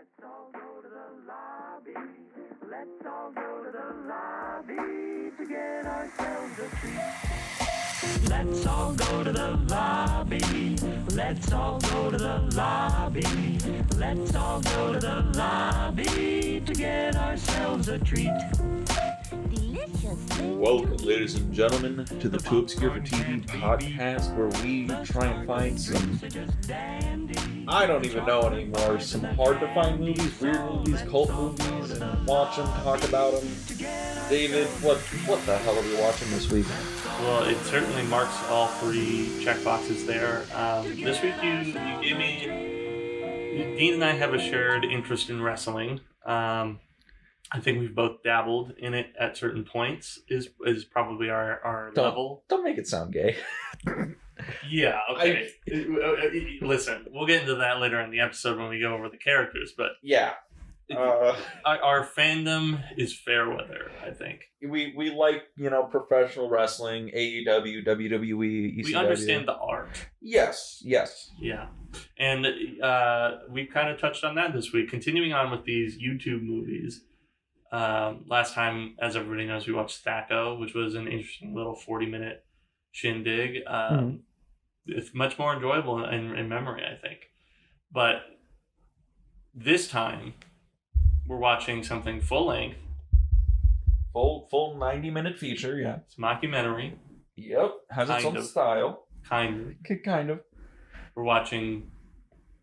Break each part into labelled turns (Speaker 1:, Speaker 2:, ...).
Speaker 1: Let's all go to the lobby. Let's all go to the lobby to get ourselves a treat. Let's all go to the lobby. Let's all go to the lobby. Let's all go to the lobby to get ourselves a treat.
Speaker 2: Delicious.
Speaker 3: Welcome, ladies and gentlemen, to the Too Obscure for TV podcast, where we try and find some, I don't even know anymore, some hard-to-find movies, weird movies, cult movies, and watch them, talk about them. David, what the hell are we watching this week?
Speaker 4: Well, it certainly marks all three checkboxes there. This week you gave me... Dean and I have a shared interest in wrestling. I think we've both dabbled in it at certain points, is probably our level.
Speaker 3: Don't make it sound gay.
Speaker 4: Yeah, okay. Listen, we'll get into that later in the episode when we go over the characters, but...
Speaker 3: Yeah.
Speaker 4: Our fandom is fair weather, I think.
Speaker 3: We like, professional wrestling, AEW, WWE, ECW.
Speaker 4: We understand the art.
Speaker 3: Yes.
Speaker 4: Yeah. And we kind of touched on that this week. Continuing on with these YouTube movies. Last time, as everybody knows, we watched Thacko, which was an interesting little 40-minute shindig. It's much more enjoyable in memory, I think. But this time, we're watching something full-length.
Speaker 3: Full 90-minute feature, yeah.
Speaker 4: It's a mockumentary.
Speaker 3: Yep. Has its own style.
Speaker 4: Kind of. We're watching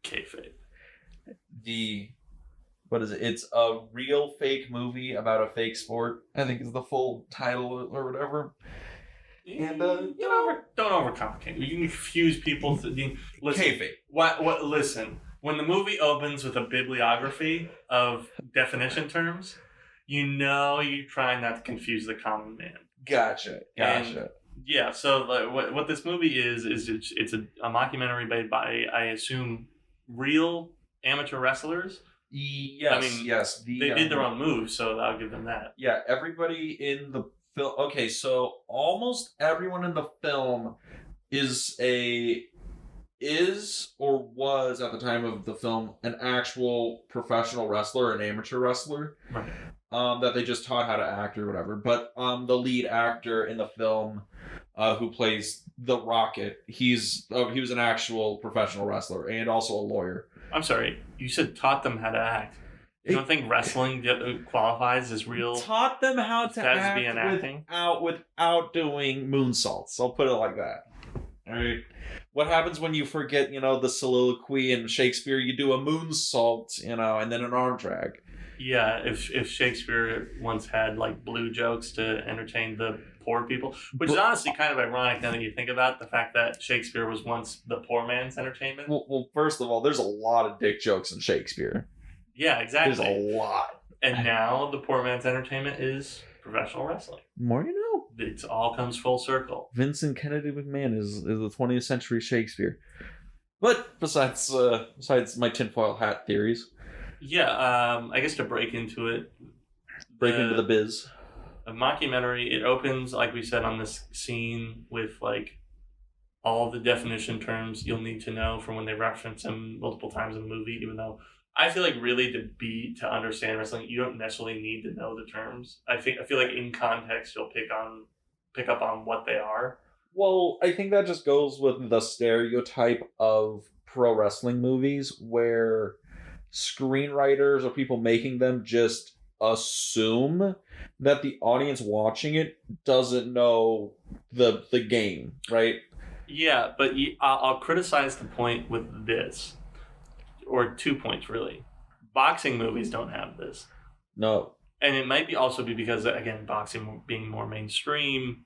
Speaker 4: Kayfabe.
Speaker 3: What is it? It's a real fake movie about a fake sport, I think is the full title or whatever. And,
Speaker 4: don't overcomplicate. You can confuse people. Listen,
Speaker 3: Kayfabe.
Speaker 4: What? Listen. When the movie opens with a bibliography of definition terms, you're trying not to confuse the common man.
Speaker 3: Gotcha.
Speaker 4: And, yeah. So what this movie is it's a mockumentary made by, I assume, real amateur wrestlers.
Speaker 3: Yes.
Speaker 4: I mean,
Speaker 3: yes.
Speaker 4: They did their own moves, so I'll give them that.
Speaker 3: Yeah. Everybody in the film. Okay, so almost everyone in the film is or was at the time of the film an actual professional wrestler, an amateur wrestler,
Speaker 4: right?
Speaker 3: That they just taught how to act or whatever. But the lead actor in the film, who plays the Rocket, he was an actual professional wrestler and also a lawyer.
Speaker 4: I'm sorry, you said taught them how to act. You don't think wrestling qualifies as real?
Speaker 3: Taught them how to act without doing moonsaults. I'll put it like that. All right. What happens when you forget, the soliloquy in Shakespeare? You do a moonsault, and then an arm drag.
Speaker 4: Yeah, if Shakespeare once had blue jokes to entertain the poor people, which is honestly kind of ironic now that you think about the fact that Shakespeare was once the poor man's entertainment.
Speaker 3: Well, first of all, there's a lot of dick jokes in Shakespeare.
Speaker 4: Yeah, exactly.
Speaker 3: There's a lot.
Speaker 4: And now the poor man's entertainment is professional wrestling.
Speaker 3: More you know.
Speaker 4: It all comes full circle.
Speaker 3: Vincent Kennedy McMahon is the 20th century Shakespeare. But besides my tinfoil hat theories.
Speaker 4: Yeah, I guess to break into it.
Speaker 3: Into the biz.
Speaker 4: A mockumentary, it opens, like we said, on this scene with all the definition terms you'll need to know from when they reference them multiple times in the movie, even though I feel really to understand wrestling, you don't necessarily need to know the terms. I feel like in context you'll pick up on what they are.
Speaker 3: Well, I think that just goes with the stereotype of pro wrestling movies where screenwriters or people making them just assume that the audience watching it doesn't know the game, right?
Speaker 4: Yeah, but I'll criticize the point with this. Or 2 points, really. Boxing movies don't have this.
Speaker 3: No.
Speaker 4: And it might also be because, again, boxing being more mainstream,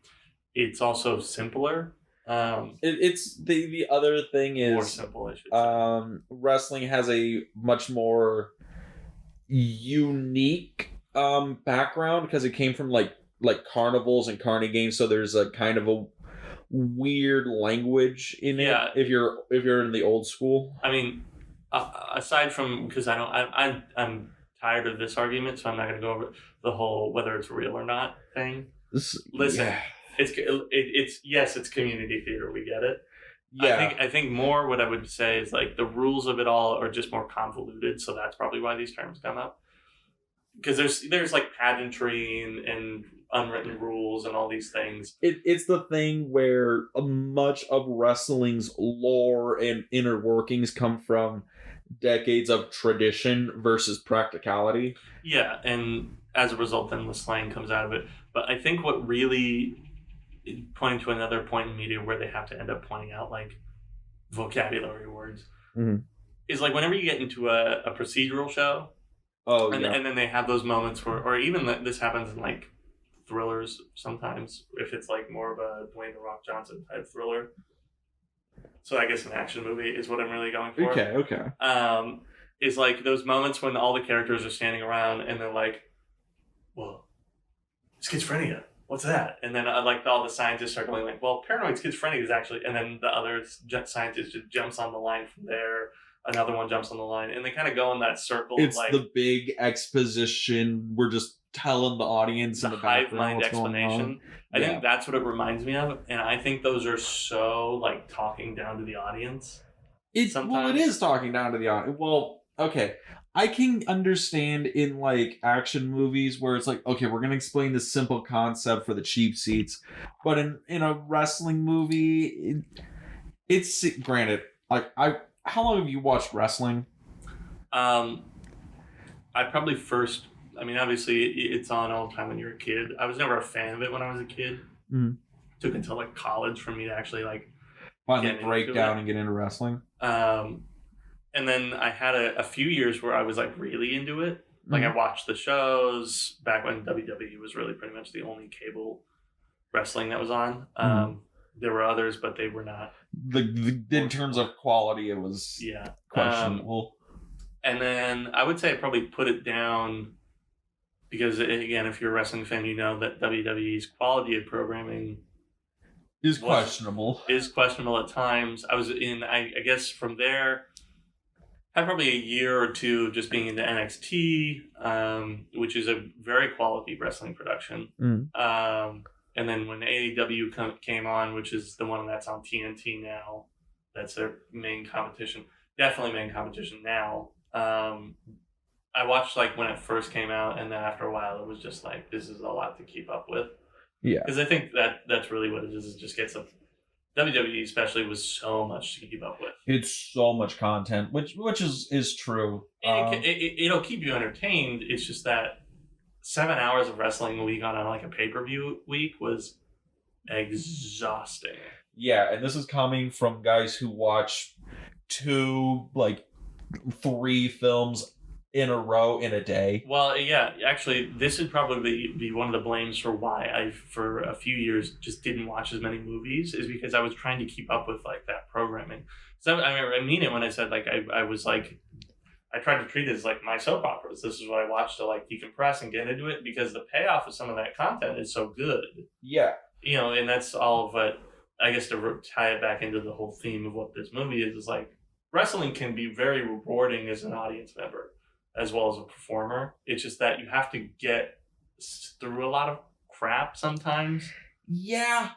Speaker 4: it's also simpler.
Speaker 3: It's the other thing is
Speaker 4: more simple, I should say.
Speaker 3: Wrestling has a much more unique background because it came from like carnivals and carny games, so there's a kind of a weird language in it. If you're in the old school. I mean,
Speaker 4: aside from, because I'm tired of this argument, so I'm not going to go over the whole whether it's real or not thing. Listen, it's community theater. We get it.
Speaker 3: Yeah.
Speaker 4: I think more what I would say is like the rules of it all are just more convoluted, so that's probably why these terms come up. Because there's like pageantry and unwritten rules and all these things.
Speaker 3: It's the thing where much of wrestling's lore and inner workings come from decades of tradition versus practicality.
Speaker 4: Yeah, and as a result, then the slang comes out of it. But I think what really, pointing to another point in media where they have to end up pointing out like vocabulary words, is like whenever you get into a procedural show, and then they have those moments where, or even this happens in like thrillers sometimes, if it's like more of a Dwayne "The Rock" Johnson type thriller. So I guess an action movie is what I'm really going for.
Speaker 3: Okay.
Speaker 4: Is like those moments when all the characters are standing around and they're like, well, schizophrenia, what's that? And then like all the scientists are going like, well, paranoid schizophrenia is actually, and then the other scientist just jumps on the line from there. Another one jumps on the line, and they kind of go in that circle.
Speaker 3: It's
Speaker 4: like
Speaker 3: the big exposition. We're just telling the audience in the
Speaker 4: hive
Speaker 3: background
Speaker 4: mind
Speaker 3: what's
Speaker 4: explanation.
Speaker 3: going on.
Speaker 4: I think that's what it reminds me of, and I think those are so like talking down to the audience.
Speaker 3: It
Speaker 4: sometimes.
Speaker 3: is talking down to the audience. Well, okay. I can understand in like action movies where it's like, okay, we're gonna explain this simple concept for the cheap seats, but in a wrestling movie, it's granted. Like how long have you watched wrestling?
Speaker 4: I probably first. I mean, obviously, it's on all the time when you're a kid. I was never a fan of it when I was a kid. Took until like college for me to actually like
Speaker 3: finally break down and get into wrestling.
Speaker 4: And then I had a few years where I was like really into it. Like I watched the shows back when WWE was really pretty much the only cable wrestling that was on. There were others, but they were not.
Speaker 3: In terms of quality, it was questionable.
Speaker 4: And then I would say I probably put it down because, again, if you're a wrestling fan, you know that WWE's quality of programming
Speaker 3: is questionable.
Speaker 4: Is questionable at times. I was in, I guess from there, I had probably a year or two of just being into NXT, which is a very quality wrestling production. And then when AEW came on, which is the one that's on TNT now, that's their main competition. Definitely main competition now. I watched like when it first came out, and then after a while, it was just like, this is a lot to keep up with.
Speaker 3: Yeah.
Speaker 4: Because I think that's really what it is. It just gets WWE especially was so much to keep up with.
Speaker 3: It's so much content, which is true.
Speaker 4: It'll keep you entertained. It's just that 7 hours of wrestling a week on like a pay-per-view week was exhausting.
Speaker 3: Yeah, and this is coming from guys who watch 3 films in a row in a day.
Speaker 4: Well, yeah, actually, this would probably be one of the blames for why I, for a few years, just didn't watch as many movies, is because I was trying to keep up with like that programming. So I mean it when I said like I was like, I tried to treat it as like my soap operas. This is what I watched to like decompress and get into it because the payoff of some of that content is so good.
Speaker 3: Yeah.
Speaker 4: You know, and that's all of it. I guess to tie it back into the whole theme of what this movie is like wrestling can be very rewarding as an audience member as well as a performer. It's just that you have to get through a lot of crap sometimes.
Speaker 3: Yeah.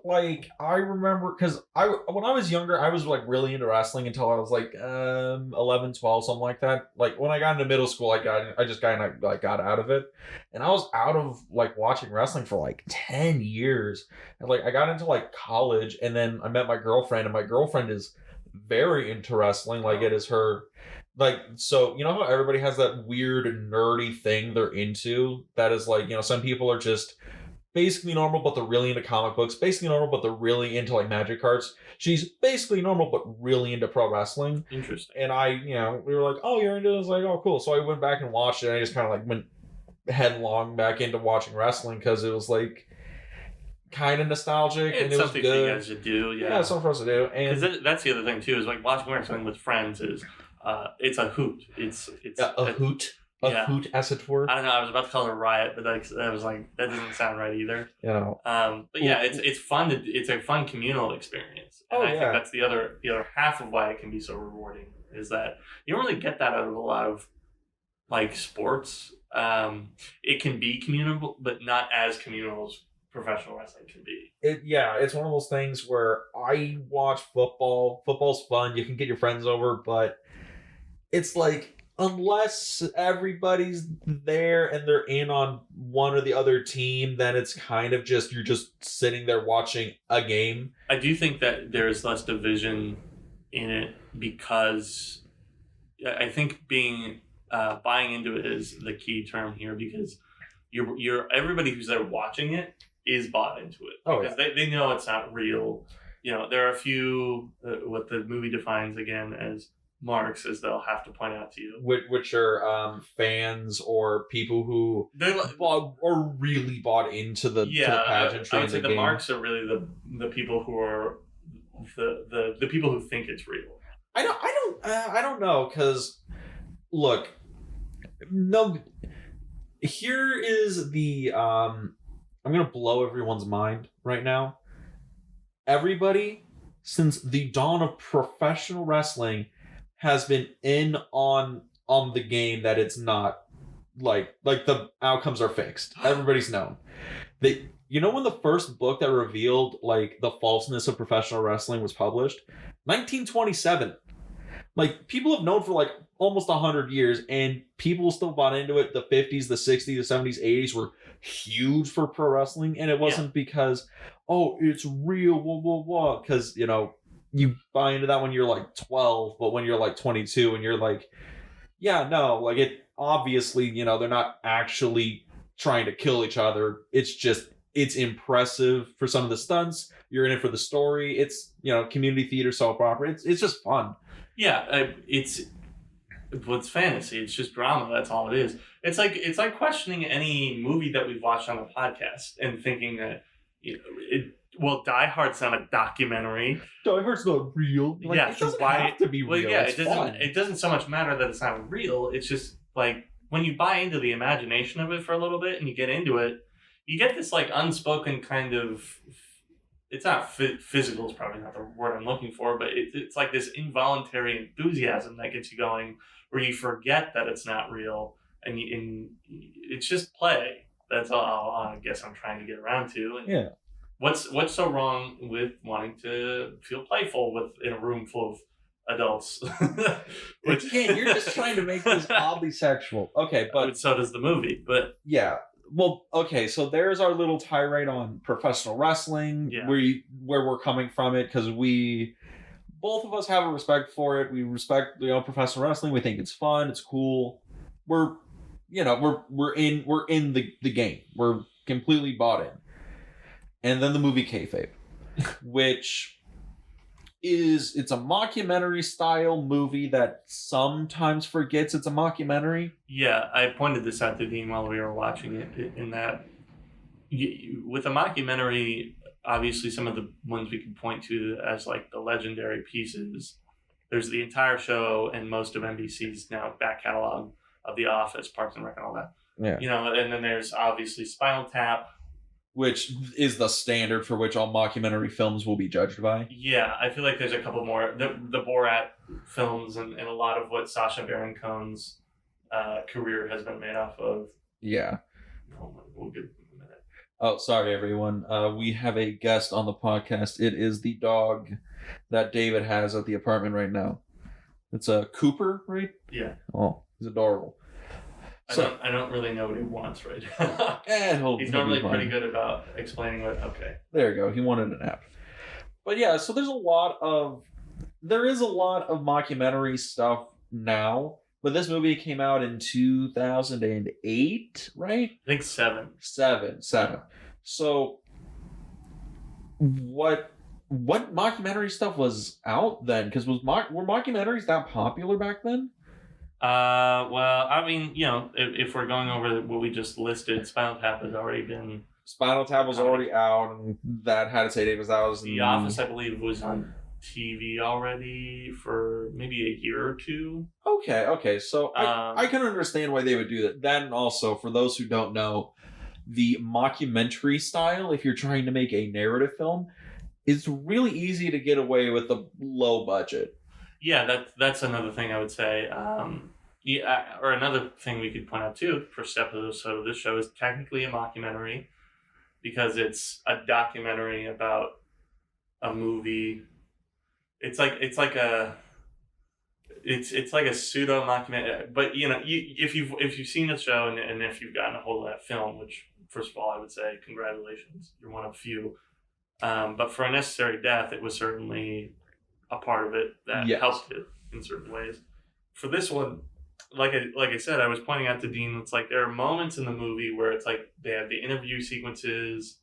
Speaker 3: Like I remember because when I was younger, I was like really into wrestling until I was like 11, 12, something like that. Like when I got into middle school, I just kind of like got out of it, and I was out of like watching wrestling for like 10 years. And like I got into like college, and then I met my girlfriend, and my girlfriend is very into wrestling. Like it is her. Like, so, you know how everybody has that weird nerdy thing they're into? That is like, you know, some people are just basically normal, but they're really into comic books. Basically normal, but they're really into like magic cards. She's basically normal, but really into pro wrestling.
Speaker 4: Interesting.
Speaker 3: And we were like, oh, you're into this? Like, oh, cool. So I went back and watched it, and I just kind of like went headlong back into watching wrestling because it was like kind of nostalgic.
Speaker 4: It's
Speaker 3: and it was
Speaker 4: something
Speaker 3: good.
Speaker 4: for you guys to do. Yeah,
Speaker 3: something for us to do. And
Speaker 4: that's the other thing too, is like watching wrestling with friends is it's a hoot. It's
Speaker 3: a hoot. A hoot, as it were.
Speaker 4: I don't know. I was about to call it a riot, but that was like that doesn't sound right either.
Speaker 3: You know.
Speaker 4: But yeah, it's fun. It's a fun communal experience. And I think that's the other half of why it can be so rewarding is that you don't really get that out of a lot of like sports. It can be communal, but not as communal as professional wrestling can be.
Speaker 3: It's one of those things where I watch football. Football's fun. You can get your friends over, but it's like, unless everybody's there and they're in on one or the other team, then it's kind of just, you're just sitting there watching a game.
Speaker 4: I do think that there's less division in it because I think buying into it is the key term here, because you're everybody who's there watching it is bought into it because they know it's not real. There are a few what the movie defines again as marks, as they'll have to point out to you,
Speaker 3: which are fans or people who are really bought into the pageantry.
Speaker 4: I would say the marks are really the people who are the people who think it's real.
Speaker 3: I don't know, because look, no. Here is the I'm gonna blow everyone's mind right now. Everybody, since the dawn of professional wrestling, has been in on the game that it's not like the outcomes are fixed. Everybody's known. When the first book that revealed like the falseness of professional wrestling was published? 1927. Like, people have known for like almost 100 years, and people still bought into it. The 50s, the 60s, the 70s, 80s were huge for pro wrestling, and it wasn't because, it's real, blah, blah, blah, because, you buy into that when you're like 12, but when you're like 22 and you're like, it obviously, they're not actually trying to kill each other. It's just, it's impressive for some of the stunts. You're in it for the story. It's, community theater, soap opera. It's just fun. Yeah,
Speaker 4: it's fantasy. It's just drama. That's all it is. It's like questioning any movie that we've watched on the podcast and thinking that Die Hard's not a documentary.
Speaker 3: Die Hard's not real. Like, it doesn't have to be real.
Speaker 4: Yeah, it doesn't so much matter that it's not real. It's just like when you buy into the imagination of it for a little bit and you get into it, you get this like unspoken kind of. It's not physical is probably not the word I'm looking for, but it's like this involuntary enthusiasm that gets you going, where you forget that it's not real, and it's just play. That's all I guess I'm trying to get around to. And what's so wrong with wanting to feel playful in a room full of adults?
Speaker 3: Again, you're just trying to make this oddly sexual. Okay, but
Speaker 4: so does the movie. But
Speaker 3: yeah. Well, okay, so there's our little tirade on professional wrestling, where we're coming from it, because both of us have a respect for it. We respect, professional wrestling. We think it's fun, it's cool. We're in the game. We're completely bought in. And then the movie Kayfabe, which it's a mockumentary style movie that sometimes forgets it's a mockumentary.
Speaker 4: Yeah, I pointed this out to Dean while we were watching it, in that with a mockumentary, obviously some of the ones we can point to as like the legendary pieces, there's the entire show and most of NBC's now back catalog of The Office, Parks and Rec, and all that.
Speaker 3: Yeah.
Speaker 4: And then there's obviously Spinal Tap,
Speaker 3: which is the standard for which all mockumentary films will be judged by.
Speaker 4: Yeah, I feel like there's a couple more. The Borat films and a lot of what Sacha Baron Cohen's career has been made off of.
Speaker 3: Yeah.
Speaker 4: We'll give him a minute.
Speaker 3: Oh, sorry, everyone. We have a guest on the podcast. It is the dog that David has at the apartment right now. It's a Cooper, right?
Speaker 4: Yeah.
Speaker 3: Oh, he's adorable.
Speaker 4: I don't really know what he wants right now. He's normally pretty good about explaining what. Okay.
Speaker 3: There you go. He wanted a nap. But yeah, so there is a lot of mockumentary stuff now. But this movie came out in 2008, right?
Speaker 4: I think 7.
Speaker 3: 7. So what mockumentary stuff was out then? Because were mockumentaries that popular back then?
Speaker 4: Well, I mean, if we're going over what we just listed, Spinal Tap has already been.
Speaker 3: Spinal Tap was already out, and that had its heyday.
Speaker 4: The Office, I believe, was on TV already for maybe a year or two.
Speaker 3: Okay. So I can understand why they would do that. Then also, for those who don't know, the mockumentary style, if you're trying to make a narrative film, it's really easy to get away with the low budget.
Speaker 4: Yeah, that's another thing I would say. Or another thing we could point out too. First episode of this show is technically a mockumentary. because it's a documentary about a movie. It's like a pseudo mockumentary, but if you've seen the show and if you've gotten a hold of that film, which first of all I would say congratulations, you're one of few. But for A Necessary Death, it was certainly a part of it that helped it in certain ways. For this one, like I said, I was pointing out to Dean, it's like there are moments in the movie where it's like they have the interview sequences,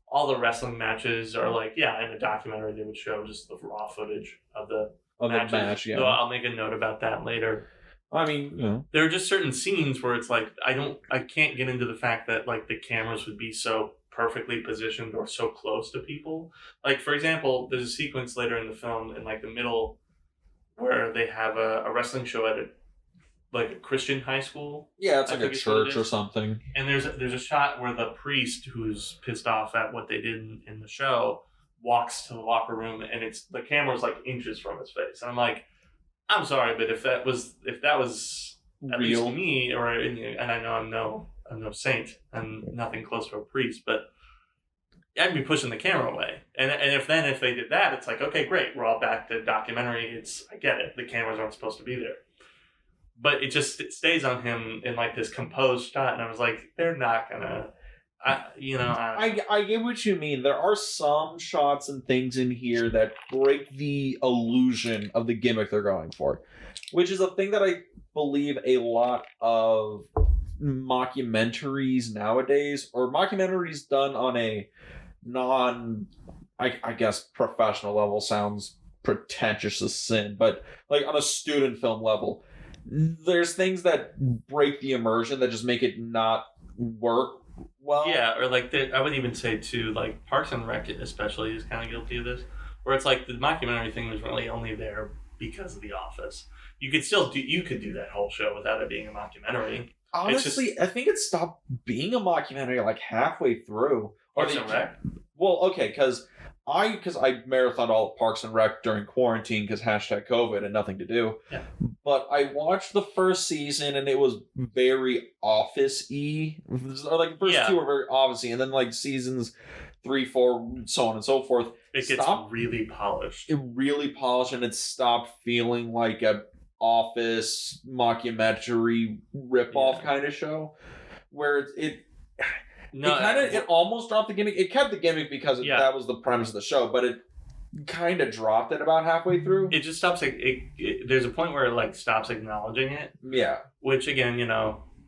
Speaker 4: all the wrestling matches are like, in a documentary they would show just the raw footage of the match. Yeah. Though I'll make a note about that later.
Speaker 3: I mean,
Speaker 4: there are just certain scenes where it's like I can't get into the fact that like the cameras would be so perfectly positioned or so close to people. Like, for example, there's a sequence later in the film in like the middle where they have a wrestling show at a Christian high school.
Speaker 3: Yeah, it's like a church or something.
Speaker 4: And there's a shot where the priest, who's pissed off at what they did in the show, walks to the locker room, and the camera's like inches from his face. And I'm like, I'm sorry, but if that was at
Speaker 3: real,
Speaker 4: least me, and I know I'm no saint, I'm nothing close to a priest, but I'd be pushing the camera away. And if they did that, it's like, okay, great, we're all back to documentary. I get it, the cameras aren't supposed to be there. But it stays on him in like this composed shot, and I was like, they're not gonna,
Speaker 3: I get what you mean. There are some shots and things in here that break the illusion of the gimmick they're going for, which is a thing that I believe a lot of mockumentaries nowadays, or mockumentaries done on a I guess professional level sounds pretentious as sin, but like on a student film level, there's things that break the immersion that just make it not work well.
Speaker 4: Yeah, or like I would even say too, like Parks and Rec especially is kind of guilty of this, where it's like the mockumentary thing was really only there because of The Office. You could do that whole show without it being a mockumentary.
Speaker 3: Honestly, I think it stopped being a mockumentary like halfway through.
Speaker 4: Parks and Rec?
Speaker 3: Well, okay, because I marathoned all of Parks and Rec during quarantine because #COVID and nothing to do.
Speaker 4: Yeah.
Speaker 3: But I watched the first season and it was very Office-y. Or like the first two were very Office-y, and then like seasons 3, 4, so on and so forth.
Speaker 4: It gets really polished.
Speaker 3: It really polished, and it stopped feeling like a Office mockumentary ripoff kind of show, where it almost dropped the gimmick. It kept the gimmick because that was the premise of the show, but it kind of dropped it about halfway through.
Speaker 4: It just stops. There's a point where it like stops acknowledging it.
Speaker 3: Yeah.
Speaker 4: Which again,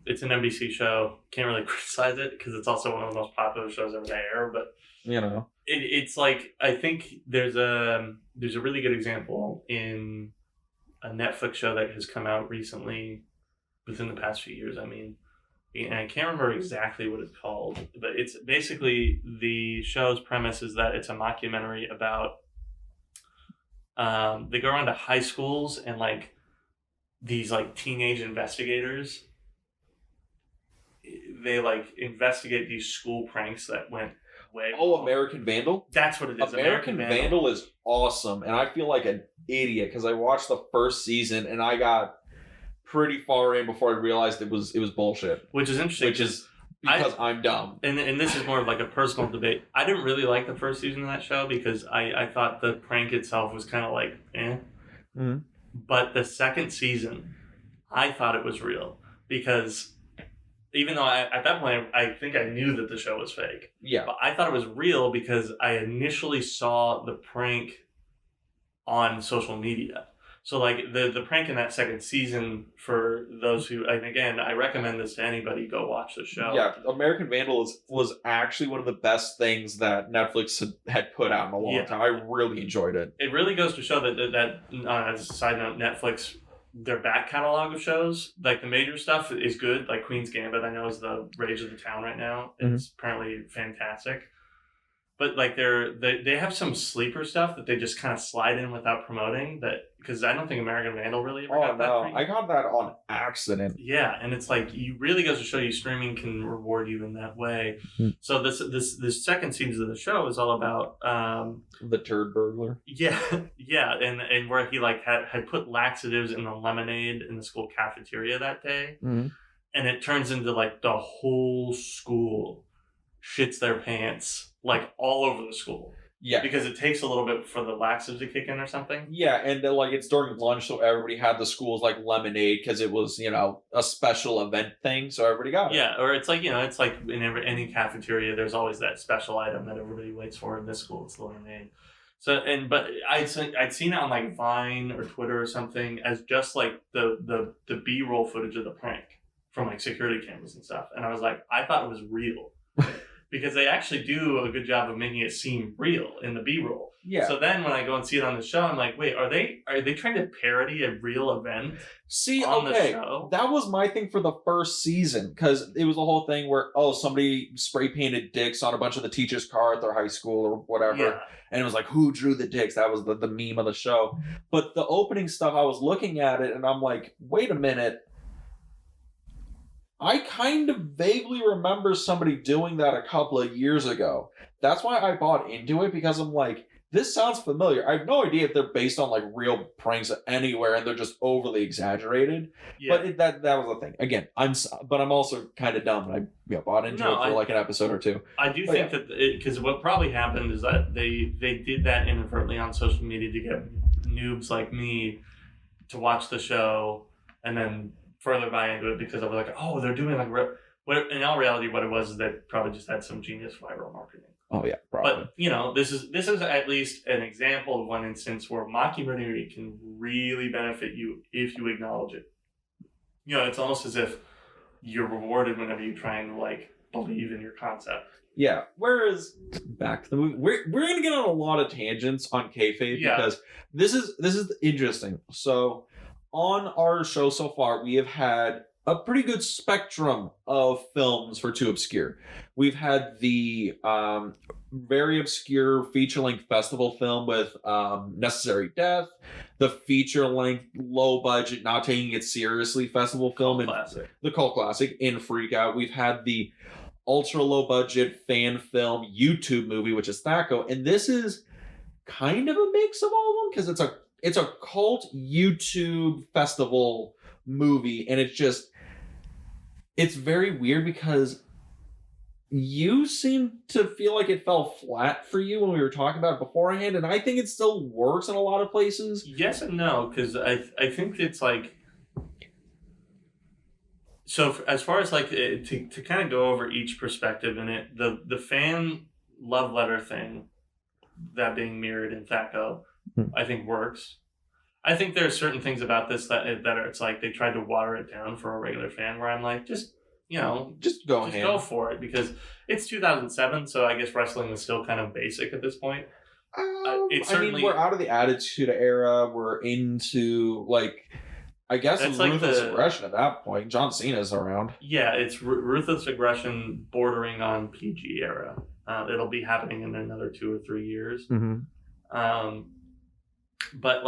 Speaker 4: it's an NBC show. Can't really criticize it because it's also one of the most popular shows ever to air. But it's like, I think there's a really good example in a Netflix show that has come out recently, within the past few years. I mean. And I can't remember exactly what it's called, but it's basically, the show's premise is that it's a mockumentary about, they go around to high schools and like these like teenage investigators, they like investigate these school pranks that went way wrong.
Speaker 3: American Vandal?
Speaker 4: That's what it is.
Speaker 3: American Vandal is awesome, and I feel like an idiot because I watched the first season and I got pretty far in before I realized it was bullshit.
Speaker 4: Which is interesting.
Speaker 3: Which is because I'm dumb.
Speaker 4: And this is more of like a personal debate. I didn't really like the first season of that show because I thought the prank itself was kind of like, eh.
Speaker 3: Mm-hmm.
Speaker 4: But the second season, I thought it was real. Because even though at that point, I think I knew that the show was fake.
Speaker 3: Yeah.
Speaker 4: But I thought it was real because I initially saw the prank on social media. So, like, the prank in that second season, for those who, and again, I recommend this to anybody, go watch the show.
Speaker 3: Yeah, American Vandal was actually one of the best things that Netflix had put out in a long time. I really enjoyed it.
Speaker 4: It really goes to show that as a side note, Netflix, their back catalog of shows, like the major stuff is good, like Queen's Gambit, I know is the rage of the town right now. It's apparently fantastic. But like they have some sleeper stuff that they just kind of slide in without promoting, that because I don't think American Vandal really ever got that.
Speaker 3: I got that on accident.
Speaker 4: Yeah, and it's like, you really goes to show you streaming can reward you in that way. So this second season of the show is all about
Speaker 3: the turd burglar.
Speaker 4: Yeah, and where he like had put laxatives in the lemonade in the school cafeteria that day, and it turns into like the whole school shits their pants like all over the school.
Speaker 3: Yeah.
Speaker 4: Because it takes a little bit for the laxatives to kick in or something.
Speaker 3: Yeah, and like it's during lunch, so everybody had the school's like lemonade because it was, a special event thing, so everybody got it.
Speaker 4: Yeah, or it's like, it's like in any cafeteria, there's always that special item that everybody waits for. In this school, it's lemonade. So, but I'd seen it on like Vine or Twitter or something as just like the B-roll footage of the prank from like security cameras and stuff. And I was like, I thought it was real. Because they actually do a good job of making it seem real in the B-roll.
Speaker 3: Yeah.
Speaker 4: So then when I go and see it on the show, I'm like, wait, are they trying to parody a real event?
Speaker 3: See,
Speaker 4: on
Speaker 3: okay,
Speaker 4: the show?
Speaker 3: That was my thing for the first season, because it was the whole thing where, somebody spray painted dicks on a bunch of the teachers' car at their high school or whatever.
Speaker 4: Yeah.
Speaker 3: And it was like, who drew the dicks? That was the meme of the show. But the opening stuff, I was looking at it and I'm like, wait a minute. I kind of vaguely remember somebody doing that a couple of years ago. That's why I bought into it, because I'm like, this sounds familiar. I have no idea if they're based on like real pranks anywhere and they're just overly exaggerated.
Speaker 4: Yeah.
Speaker 3: But that was the thing. Again, I'm also kind of dumb. And I bought into it for like an episode or two.
Speaker 4: I do think that because what probably happened is that they did that inadvertently on social media to get noobs like me to watch the show and then further buy into it, because I was like, oh, they're doing like what in all reality what it was is they probably just had some genius viral marketing.
Speaker 3: Oh yeah, probably.
Speaker 4: But this is at least an example of one instance where mockumentary can really benefit you if you acknowledge it. It's almost as if you're rewarded whenever you try and like believe in your concept.
Speaker 3: Yeah. Whereas back to the movie, we're gonna get on a lot of tangents on Kayfabe because this is interesting. So on our show so far, we have had a pretty good spectrum of films for Too Obscure. We've had the very obscure feature-length festival film with Necessary Death, the feature-length, low-budget, not taking it seriously festival film, the cult classic in Freak Out. We've had the ultra-low-budget fan film YouTube movie, which is Thaco, and this is kind of a mix of all of them because it's a cult YouTube festival movie, and it's very weird because you seem to feel like it fell flat for you when we were talking about it beforehand, and I think it still works in a lot of places.
Speaker 4: Yes and no, because I think it's like, so as far as like to kind of go over each perspective in it, the fan love letter thing, that being mirrored in Thaco, I think works. I think there are certain things about this that are, it's like they tried to water it down for a regular fan, where I'm like, just go for it, because it's 2007, so I guess wrestling was still kind of basic at this point.
Speaker 3: We're out of the Attitude Era. We're into I guess it's ruthless aggression at that point. John Cena's around.
Speaker 4: Yeah, it's ruthless aggression bordering on PG era. It'll be happening in another 2 or 3 years.
Speaker 3: Mm-hmm.
Speaker 4: But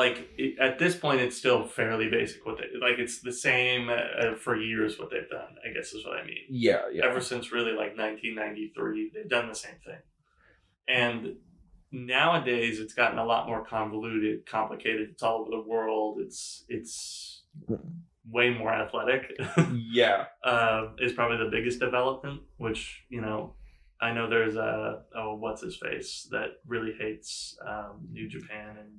Speaker 4: at this point, it's still fairly basic. It's the same for years. What they've done, I guess, is what I mean.
Speaker 3: Yeah.
Speaker 4: Ever since really 1993, they've done the same thing. And nowadays, it's gotten a lot more convoluted, complicated. It's all over the world. It's way more athletic.
Speaker 3: Yeah.
Speaker 4: Is probably the biggest development. Which I know there's what's his face that really hates New Japan and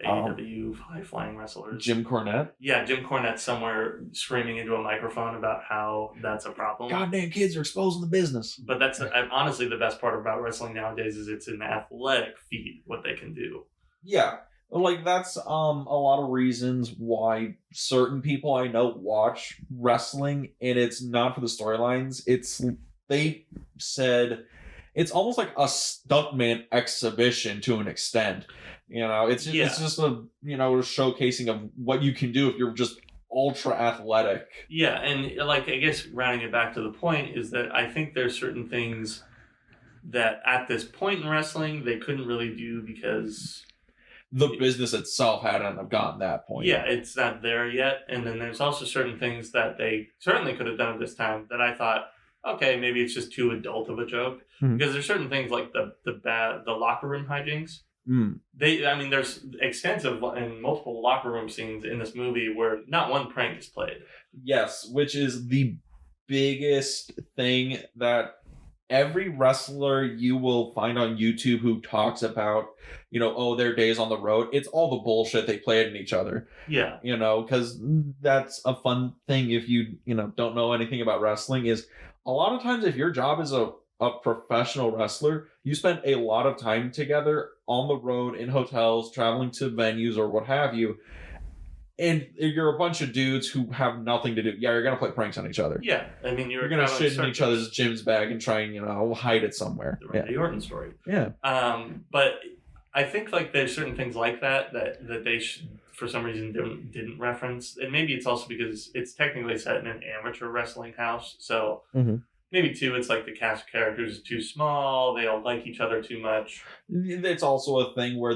Speaker 4: AEW high-flying wrestlers.
Speaker 3: Jim Cornette?
Speaker 4: Yeah, Jim Cornette somewhere screaming into a microphone about how that's a problem.
Speaker 3: Goddamn kids are exposing the business.
Speaker 4: But that's honestly the best part about wrestling nowadays is it's an athletic feat, what they can do.
Speaker 3: Yeah. That's a lot of reasons why certain people I know watch wrestling, and it's not for the storylines. They said it's almost like a stuntman exhibition to an extent. It's just a showcasing of what you can do if you're just ultra athletic.
Speaker 4: Yeah, and I guess rounding it back to the point is that I think there's certain things that at this point in wrestling they couldn't really do because
Speaker 3: the business itself hadn't have gotten that point.
Speaker 4: Yeah, it's not there yet. And then there's also certain things that they certainly could have done at this time that I thought, okay, maybe it's just too adult of a joke. Mm-hmm. Because there's certain things like the locker room hijinks. Mm. There's extensive and multiple locker room scenes in this movie where not one prank is played.
Speaker 3: Yes, which is the biggest thing that every wrestler you will find on YouTube who talks about, their days on the road, it's all the bullshit they play at each other.
Speaker 4: Yeah.
Speaker 3: Because that's a fun thing if you don't know anything about wrestling, is a lot of times if your job is a professional wrestler, you spend a lot of time together on the road, in hotels, traveling to venues or what have you. And you're a bunch of dudes who have nothing to do. Yeah, you're going to play pranks on each other.
Speaker 4: Yeah. I mean,
Speaker 3: you're going to shit in each other's gym's bag and try and, hide it somewhere.
Speaker 4: The Randy Orton story.
Speaker 3: Yeah.
Speaker 4: But I think like there's certain things like that they for some reason didn't reference. And maybe it's also because it's technically set in an amateur wrestling house. So maybe too, it's like the cast of characters is too small. They all like each other too much.
Speaker 3: It's also a thing where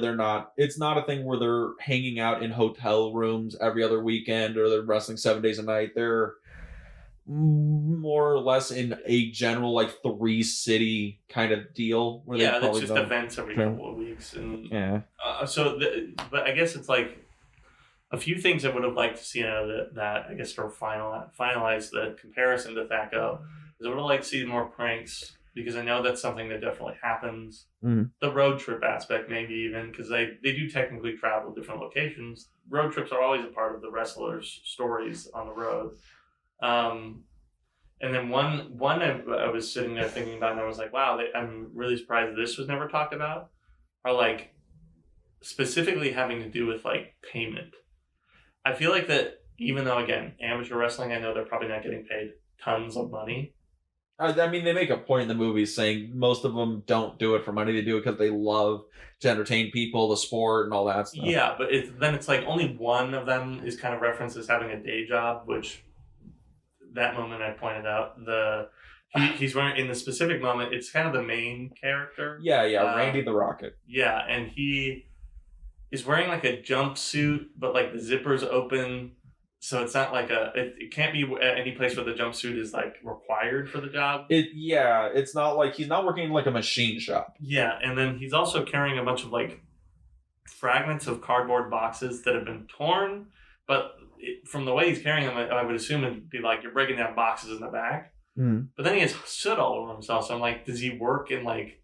Speaker 3: it's not a thing where they're hanging out in hotel rooms every other weekend or they're wrestling 7 days a night. They're more or less in a general like 3-city kind of deal. Where
Speaker 4: it's just events every couple of weeks. And but I guess it's like a few things I would have liked to see out of that I guess to finalize the comparison to Thaco. I would like to see more pranks because I know that's something that definitely happens. The road trip aspect, maybe even because they do technically travel different locations. Road trips are always a part of the wrestlers' stories on the road. And then one I was sitting there thinking about, and I was like, wow, I'm really surprised this was never talked about. Are like specifically having to do with like payment. I feel like that even though again amateur wrestling, I know they're probably not getting paid tons of money.
Speaker 3: I mean, they make a point in the movie saying most of them don't do it for money. They do it because they love to entertain people, the sport, and all that stuff.
Speaker 4: Yeah, but then it's like only one of them is kind of referenced as having a day job, which that moment I pointed out. He's wearing, in the specific moment, it's kind of the main character.
Speaker 3: Yeah, Randy the Rocket.
Speaker 4: Yeah, and he is wearing like a jumpsuit, but like the zipper's open. So it's not like it can't be at any place where the jumpsuit is like required for the job.
Speaker 3: It's not like he's not working in like a machine shop.
Speaker 4: Yeah, and then he's also carrying a bunch of like fragments of cardboard boxes that have been torn. But from the way he's carrying them, I would assume it'd be like you're breaking down boxes in the back. But then he has soot all over himself. So I'm like, does he work in like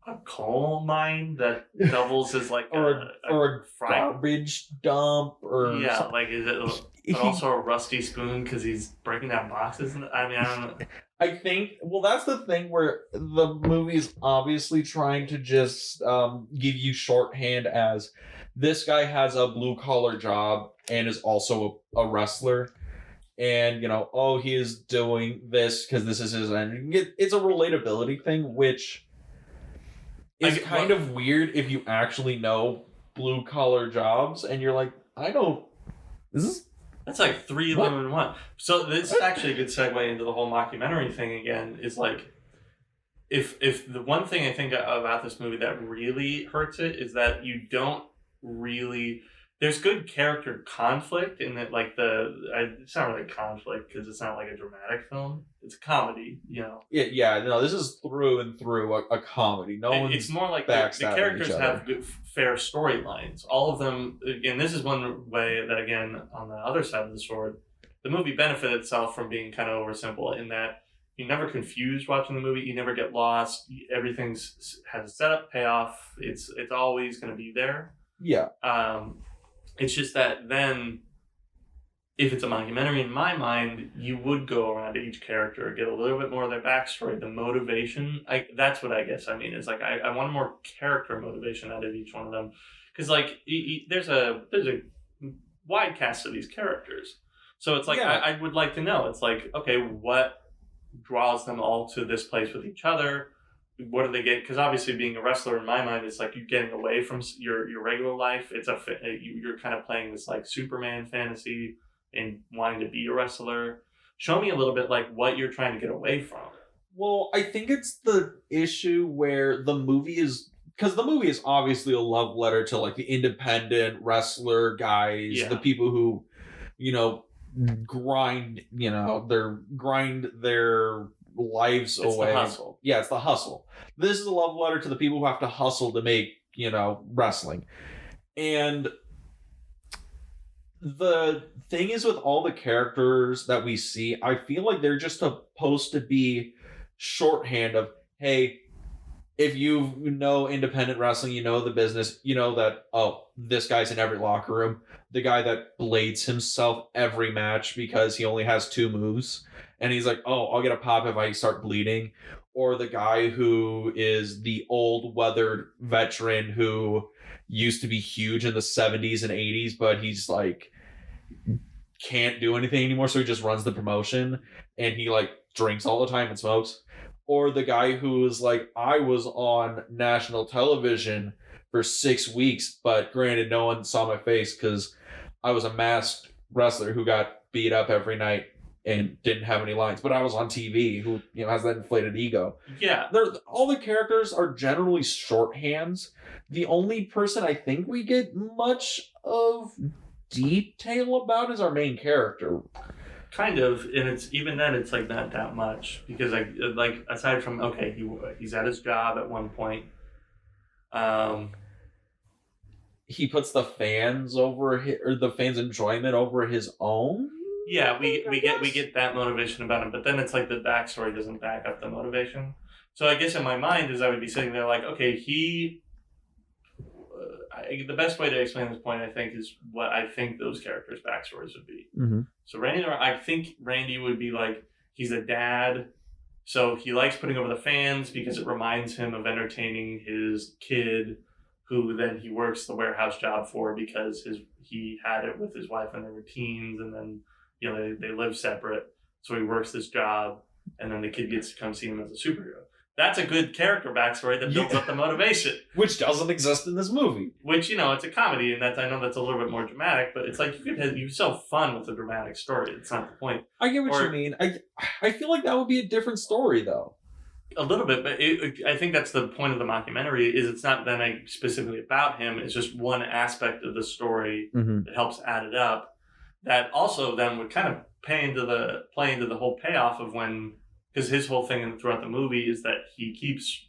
Speaker 4: a coal mine that doubles as like
Speaker 3: or a garbage dump or
Speaker 4: something. Like is it but also a rusty spoon because he's breaking down boxes? I mean, I don't know.
Speaker 3: I think that's the thing where the movie's obviously trying to just give you shorthand as this guy has a blue collar job and is also a wrestler. And, he is doing this because this is his end. It's a relatability thing, which is kind of weird if you actually know blue collar jobs and you're like, I know
Speaker 4: that's like 3 of them in one. So this is actually a good segue into the whole mockumentary thing again, is like if the one thing I think about this movie that really hurts it is that you don't really, there's good character conflict in that, like it's not really conflict because it's not like a dramatic film. It's a comedy,
Speaker 3: this is through and through a comedy.
Speaker 4: It's more like the characters have good, fair storylines. All of them, and this is one way that, again, on the other side of the sword, the movie benefited itself from being kind of oversimple in that you're never confused watching the movie. You never get lost. Everything has a setup, payoff. It's always going to be there.
Speaker 3: Yeah.
Speaker 4: It's just that then, if it's a mockumentary, in my mind, you would go around to each character, get a little bit more of their backstory, the motivation. That's what I guess I mean. Is like I want more character motivation out of each one of them, because like there's a wide cast of these characters, so it's like I would like to know. It's like, okay, what draws them all to this place with each other? What do they get? Because obviously, being a wrestler, in my mind, it's like you're getting away from your regular life. It's you're kind of playing this like Superman fantasy and wanting to be a wrestler. Show me a little bit like what you're trying to get away from.
Speaker 3: Well, I think it's the issue where the movie is, because the movie is obviously a love letter to like the independent wrestler guys, the people who, grind their lives away.
Speaker 4: The hustle.
Speaker 3: Yeah, it's the hustle. This is a love letter to the people who have to hustle to make, wrestling. And the thing is with all the characters that we see, I feel like they're just supposed to be shorthand of, hey, if you know independent wrestling, you know the business, you know that, oh, this guy's in every locker room. The guy that blades himself every match because he only has 2 moves. And he's like, oh, I'll get a pop if I start bleeding. Or the guy who is the old weathered veteran who used to be huge in the 70s and 80s, but he's like, can't do anything anymore. So he just runs the promotion and he like drinks all the time and smokes. Or the guy who is like, I was on national television for 6 weeks, but granted, no one saw my face because I was a masked wrestler who got beat up every night and didn't have any lines. But I was on TV, who has that inflated ego.
Speaker 4: Yeah,
Speaker 3: all the characters are generally shorthands. The only person I think we get much of detail about is our main character.
Speaker 4: kind of, and it's even then it's like not that much because like aside from he's at his job at one point.
Speaker 3: He puts the fans or the fans' enjoyment over his own.
Speaker 4: Yeah, we get that motivation about him, but then it's like the backstory doesn't back up the motivation. So I guess in my mind is I would be sitting there like, okay, the best way to explain this point, I think, is what I think those characters' backstories would be.
Speaker 3: Mm-hmm.
Speaker 4: So I think Randy would be like, he's a dad, so he likes putting over the fans because it reminds him of entertaining his kid, who then he works the warehouse job for because he had it with his wife and their routines, and then they live separate, so he works this job, and then the kid gets to come see him as a superhero. That's a good character backstory that builds up the motivation.
Speaker 3: Which doesn't exist in this movie.
Speaker 4: Which, it's a comedy, and I know that's a little bit more dramatic, but it's like you can so fun with a dramatic story. It's not the point.
Speaker 3: I get what you mean. I feel like that would be a different story, though.
Speaker 4: A little bit, but I think that's the point of the mockumentary, is it's not then specifically about him. It's just one aspect of the story that helps add it up. That also then would kind of play into the whole payoff of because his whole thing throughout the movie is that he keeps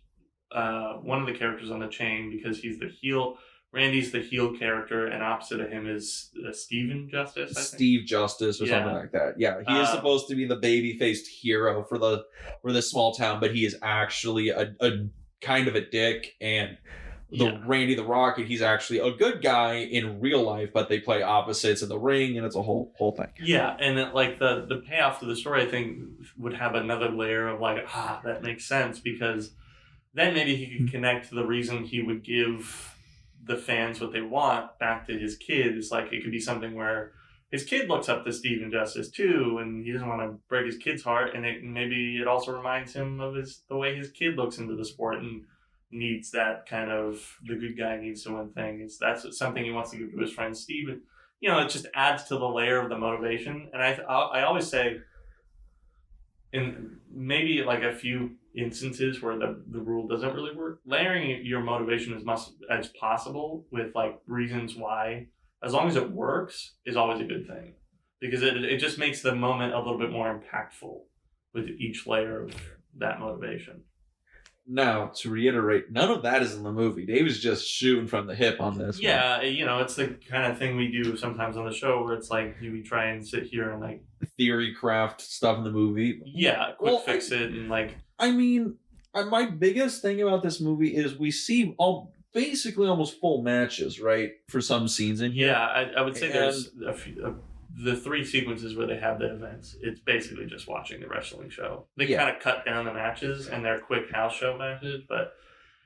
Speaker 4: one of the characters on the chain because he's the heel. Randy's the heel character, and opposite of him is Steven Justice.
Speaker 3: Steve Justice or something like that. Yeah, he is supposed to be the baby-faced hero for the small town, but he is actually a kind of a dick. And Randy the Rocket, he's actually a good guy in real life, but they play opposites in the ring, and it's a whole thing.
Speaker 4: Yeah, and the payoff to the story, I think, would have another layer of that makes sense, because then maybe he could connect to the reason he would give the fans what they want back to his kid. It's like it could be something where his kid looks up to Steven Justice too, and he doesn't want to break his kid's heart, and maybe it also reminds him of the way his kid looks into the sport and needs that kind of the good guy needs to win thing. That's something he wants to give to his friend Steven. It just adds to the layer of the motivation. And I always say, in maybe like a few instances where the rule doesn't really work, layering your motivation as much as possible with reasons why, as long as it works, is always a good thing, because it just makes the moment a little bit more impactful with each layer of that motivation. Now,
Speaker 3: to reiterate, none of that is in the movie. Dave is just shooting from the hip on this.
Speaker 4: Yeah, it's the kind of thing we do sometimes on the show where it's like we try and sit here and
Speaker 3: theory craft stuff in the movie.
Speaker 4: Yeah, fix it and
Speaker 3: I mean, my biggest thing about this movie is we see basically almost full matches, right? For some scenes in here.
Speaker 4: Yeah, I would say there's a few. The 3 sequences where they have the events, it's basically just watching the wrestling show. They kind of cut down the matches, and they're quick house show matches, but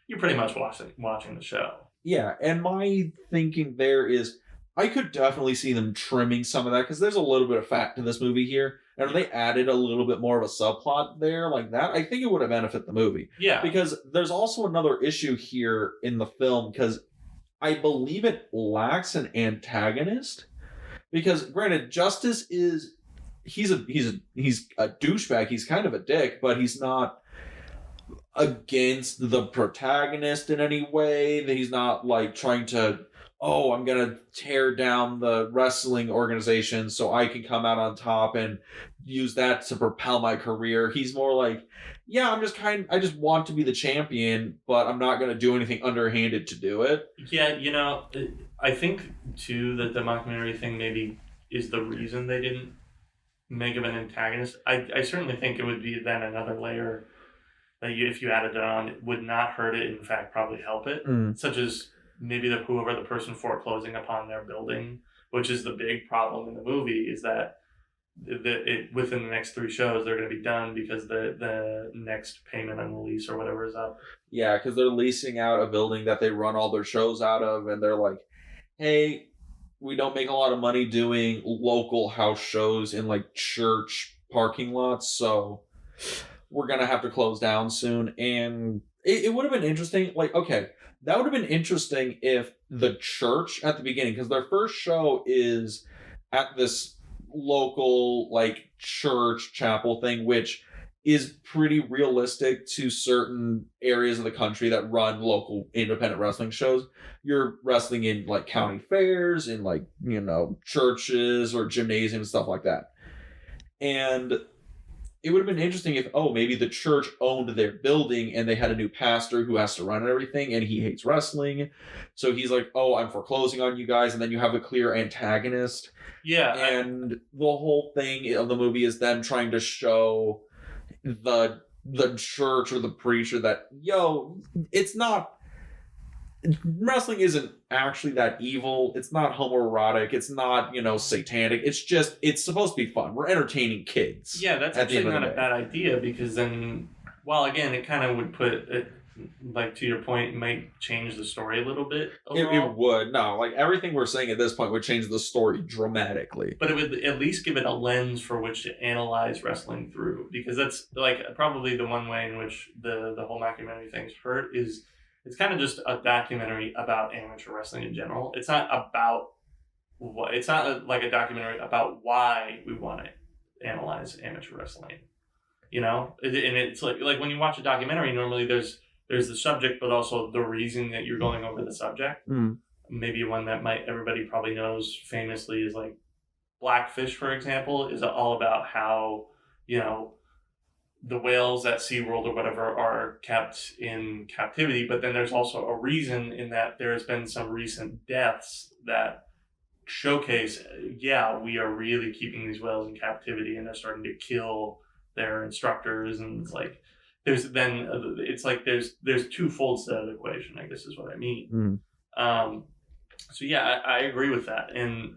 Speaker 4: you're pretty much watching the show. Yeah,
Speaker 3: and my thinking there is I could definitely see them trimming some of that, because there's a little bit of fat to this movie here, and if they added a little bit more of a subplot there like that, I think it would have benefited the movie.
Speaker 4: Yeah.
Speaker 3: Because there's also another issue here in the film, because I believe it lacks an antagonist. Because granted, Justice he's a douchebag. He's kind of a dick, but he's not against the protagonist in any way. That he's not trying to, I'm gonna tear down the wrestling organization so I can come out on top and use that to propel my career. He's more I just want to be the champion, but I'm not gonna do anything underhanded to do it.
Speaker 4: Yeah, I think, too, that the mockumentary thing maybe is the reason they didn't make him an antagonist. I certainly think it would be then another layer that if you added it on, it would not hurt it. In fact, probably help it. Such as maybe whoever the person foreclosing upon their building, which is the big problem in the movie, is that within the next 3 shows they're going to be done because the next payment on the lease or whatever is up.
Speaker 3: Yeah, because they're leasing out a building that they run all their shows out of, and they're like, hey, we don't make a lot of money doing local house shows in like church parking lots, so we're gonna have to close down soon. And it would have been interesting, like, okay, that would have been interesting if the church at the beginning, because their first show is at this local like church chapel thing, which is pretty realistic to certain areas of the country that run local independent wrestling shows. You're wrestling in like county fairs, in like, you know, churches or gymnasiums, stuff like that. And it would have been interesting if, maybe the church owned their building and they had a new pastor who has to run everything and he hates wrestling. So he's like, I'm foreclosing on you guys. And then you have a clear antagonist.
Speaker 4: Yeah.
Speaker 3: And the whole thing of the movie is them trying to show the church or the preacher that, it's not, wrestling isn't actually that evil. It's not homoerotic. It's not, satanic. It's just, it's supposed to be fun. We're entertaining kids.
Speaker 4: Yeah, that's actually not a bad idea, because then, well, again, it kind of would put it, like, to your point, it might change the story a little bit overall.
Speaker 3: It would. No, like, everything we're saying at this point would change the story dramatically.
Speaker 4: But it would at least give it a lens for which to analyze wrestling through, because that's, like, probably the one way in which the whole documentary thing's hurt is it's kind of just a documentary about amateur wrestling in general. It's not about what, it's not like a documentary about why we want to analyze amateur wrestling, and it's like when you watch a documentary, normally there's the subject, but also the reason that you're going over the subject. Maybe one that everybody probably knows famously is like Blackfish, for example, is all about how, the whales at SeaWorld or whatever are kept in captivity. But then there's also a reason in that there has been some recent deaths that showcase, we are really keeping these whales in captivity and they're starting to kill their instructors. And it's like, there's two folds to that equation, I guess is what I mean. So yeah, I agree with that. And,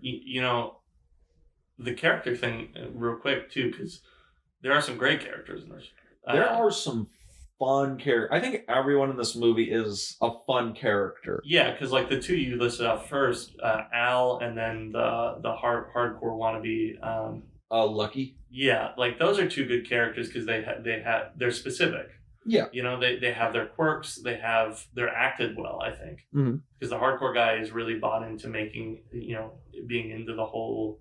Speaker 4: the character thing, real quick too, because there are some great characters in this.
Speaker 3: There are some fun characters. I think everyone in this movie is a fun character.
Speaker 4: Yeah, because like the two you listed off first, Al, and then the hardcore wannabe,
Speaker 3: Lucky.
Speaker 4: Yeah, like those are two good characters because they're specific.
Speaker 3: Yeah,
Speaker 4: they have their quirks. They're acted well, I think, because the hardcore guy is really bought into making, being into the whole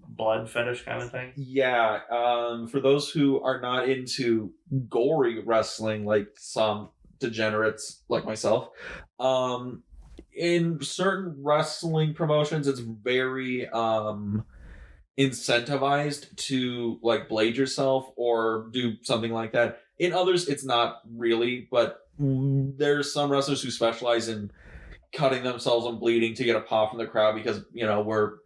Speaker 4: blood fetish kind of thing.
Speaker 3: Yeah, for those who are not into gory wrestling, like some degenerates like myself, in certain wrestling promotions, it's very incentivized to like blade yourself or do something like that. In others, it's not really, but there's some wrestlers who specialize in cutting themselves and bleeding to get a pop from the crowd because, we're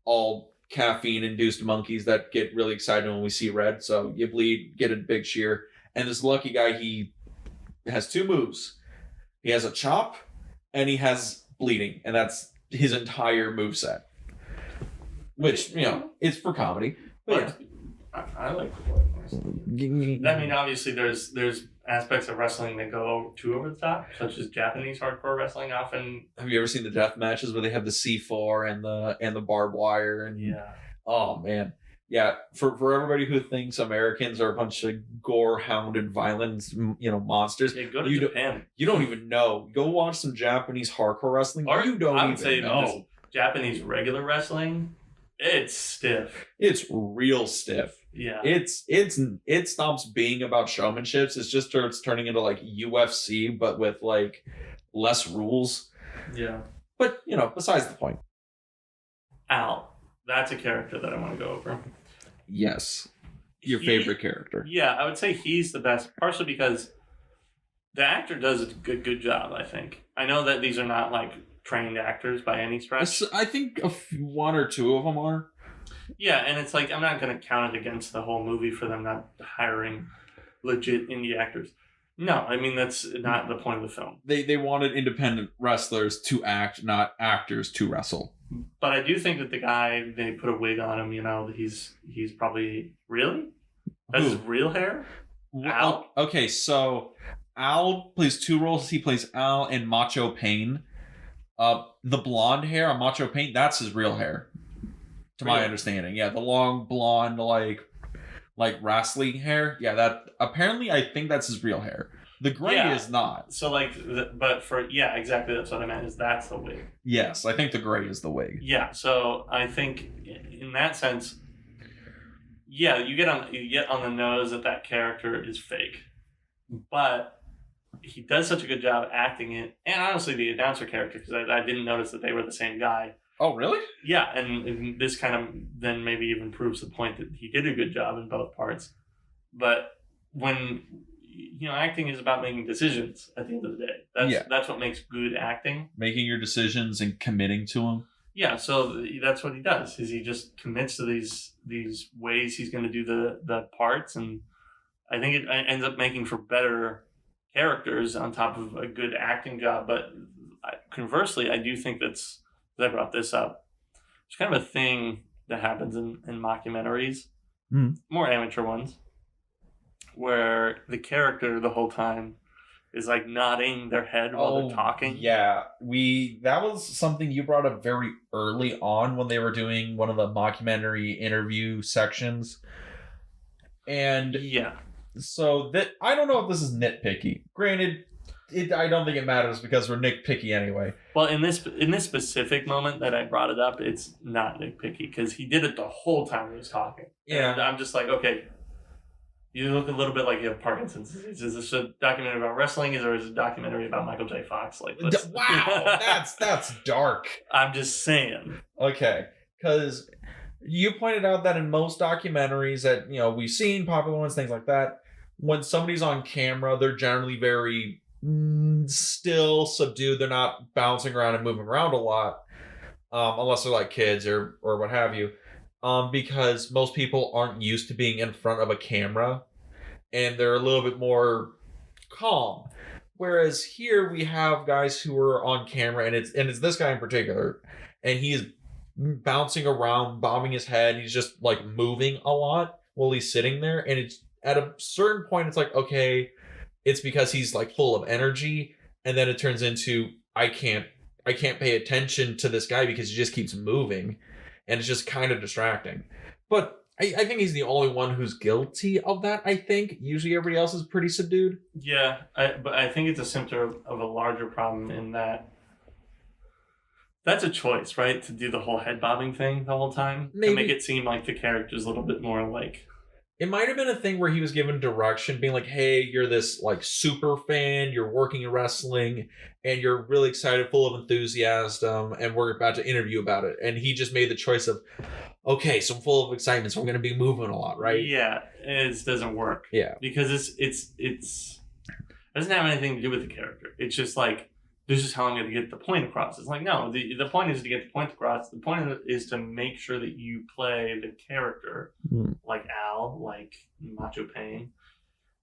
Speaker 3: all caffeine-induced monkeys that get really excited when we see red. So you bleed, get a big cheer. And this Lucky guy, he has 2 moves. He has a chop, and he has bleeding. And that's his entire moveset. Which, it's for comedy. But
Speaker 4: yeah. I like the blood wrestling. I mean, obviously, there's aspects of wrestling that go too over the top, such as Japanese hardcore wrestling. Often,
Speaker 3: have you ever seen the death matches where they have the C4 and the barbed wire? And
Speaker 4: yeah,
Speaker 3: oh man, yeah. For everybody who thinks Americans are a bunch of gore-hounded, violent, monsters,
Speaker 4: yeah, go to Japan.
Speaker 3: You don't even know. Go watch some Japanese hardcore wrestling.
Speaker 4: Or,
Speaker 3: you don't
Speaker 4: I would
Speaker 3: even
Speaker 4: say
Speaker 3: know.
Speaker 4: Japanese regular wrestling. It's stiff.
Speaker 3: It's real stiff.
Speaker 4: Yeah.
Speaker 3: It stops being about showmanship. It's turning into like UFC, but with like less rules.
Speaker 4: Yeah.
Speaker 3: But besides the point.
Speaker 4: Al, that's a character that I want to go over.
Speaker 3: Yes. Your favorite character.
Speaker 4: Yeah, I would say he's the best, partially because the actor does a good job, I think. I know that these are not like trained actors by any stretch.
Speaker 3: I think one or two of them are.
Speaker 4: Yeah, and it's like I'm not going to count it against the whole movie for them not hiring legit indie actors. No, I mean, that's not the point of the film.
Speaker 3: They wanted independent wrestlers to act, not actors to wrestle.
Speaker 4: But I do think that the guy, they put a wig on him, he's probably... Really? That's his real hair? Al?
Speaker 3: Okay, so Al plays 2 roles. He plays Al and Macho Pain. The blonde hair on Macho Pain, that's his real hair. To my understanding. Yeah, the long blonde, like wrestling hair. Yeah, that apparently I think that's his real hair. The gray is not.
Speaker 4: So exactly, that's what I meant, is that's the wig.
Speaker 3: Yes, I think the gray is the wig.
Speaker 4: Yeah, so I think in that sense, you get on the nose that character is fake. But he does such a good job acting it, and honestly the announcer character, because I didn't notice that they were the same guy.
Speaker 3: Oh, really?
Speaker 4: Yeah, and this kind of then maybe even proves the point that he did a good job in both parts. But when, acting is about making decisions at the end of the day. That's what makes good acting.
Speaker 3: Making your decisions and committing to them.
Speaker 4: Yeah, so that's what he does, is he just commits to these ways he's going to do the parts, and I think it ends up making for better characters on top of a good acting job. But conversely, I do think that's... I brought this up. It's kind of a thing that happens in mockumentaries, more amateur ones, where the character the whole time is like nodding their head while they're talking.
Speaker 3: Yeah, that was something you brought up very early on when they were doing one of the mockumentary interview sections. And so that I don't know if this is nitpicky. Granted, I don't think it matters because we're nitpicky anyway.
Speaker 4: Well, in this specific moment that I brought it up, it's not nitpicky because he did it the whole time he was talking.
Speaker 3: Yeah.
Speaker 4: And I'm just like, okay, you look a little bit like you have Parkinson's disease. Is this a documentary about wrestling, or is it a documentary about Michael J. Fox?
Speaker 3: Wow, that's dark.
Speaker 4: I'm just saying.
Speaker 3: Okay, because you pointed out that in most documentaries that we've seen, popular ones, things like that, when somebody's on camera, they're generally very still, subdued. They're not bouncing around and moving around a lot, unless they're like kids or what have you, because most people aren't used to being in front of a camera, and they're a little bit more calm. Whereas here we have guys who are on camera, and it's this guy in particular, and he's bouncing around, bobbing his head. He's just like moving a lot while he's sitting there, and it's at a certain point it's like, okay, it's because he's like full of energy, and then it turns into I can't pay attention to this guy because he just keeps moving, and it's just kind of distracting. But I think he's the only one who's guilty of that. I think usually everybody else is pretty subdued.
Speaker 4: Yeah, but I think it's a symptom of a larger problem in that that's a choice, right? To do the whole head bobbing thing the whole time, to make it seem like the character's a little bit more like.
Speaker 3: It might have been a thing where he was given direction, being like, hey, you're this like super fan, you're working in wrestling, and you're really excited, full of enthusiasm, and we're about to interview about it. And he just made the choice of, okay, so I'm full of excitement, so I'm going to be moving a lot, right?
Speaker 4: Yeah, it doesn't work.
Speaker 3: Yeah.
Speaker 4: Because it doesn't have anything to do with the character. It's just like, this is how I'm going to get the point across. It's like, no, the point is to get the point across. The point is to make sure that you play the character, like Al, like Macho Pain.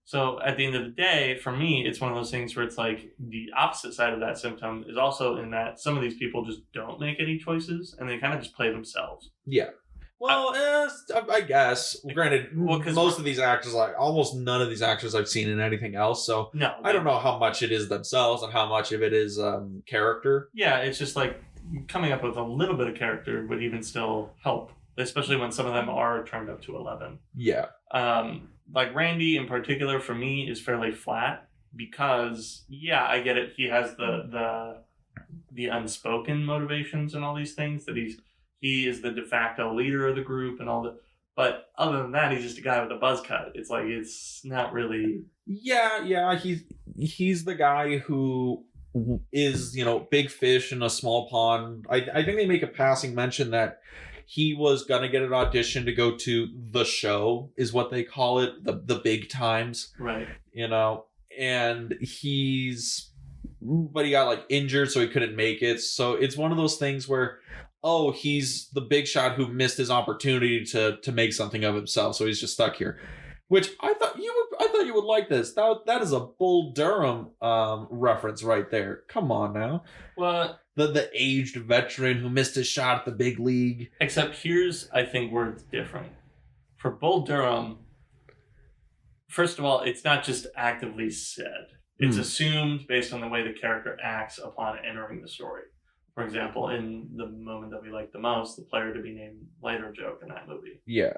Speaker 4: So at the end of the day, for me, it's one of those things where it's like the opposite side of that symptom is also in that some of these people just don't make any choices, and they kind of just play themselves.
Speaker 3: Yeah. Well, I guess. Granted, most of these actors, like almost none of these actors I've seen in anything else, so
Speaker 4: no,
Speaker 3: I don't know how much it is themselves and how much of it is character.
Speaker 4: Yeah, it's just like coming up with a little bit of character would even still help, especially when some of them are turned up to 11.
Speaker 3: Yeah.
Speaker 4: Like Randy in particular, for me, is fairly flat because, yeah, I get it. He has the unspoken motivations and all these things that he is the de facto leader of the group and all that. But other than that, he's just a guy with a buzz cut. It's like, it's not really...
Speaker 3: Yeah. He's the guy who is, big fish in a small pond. I think they make a passing mention that he was going to get an audition to go to the show, is what they call it, the big times.
Speaker 4: Right.
Speaker 3: And but he got like injured, so he couldn't make it. So it's one of those things where, oh, he's the big shot who missed his opportunity to make something of himself, so he's just stuck here. Which I thought you would like this. That is a Bull Durham reference right there. Come on now.
Speaker 4: Well,
Speaker 3: the aged veteran who missed his shot at the big league.
Speaker 4: Except here's, I think, where it's different. For Bull Durham, first of all, it's not just actively said. It's assumed based on the way the character acts upon entering the story. For example, in the moment that we like the most, the player to be named later joke in that movie.
Speaker 3: Yeah.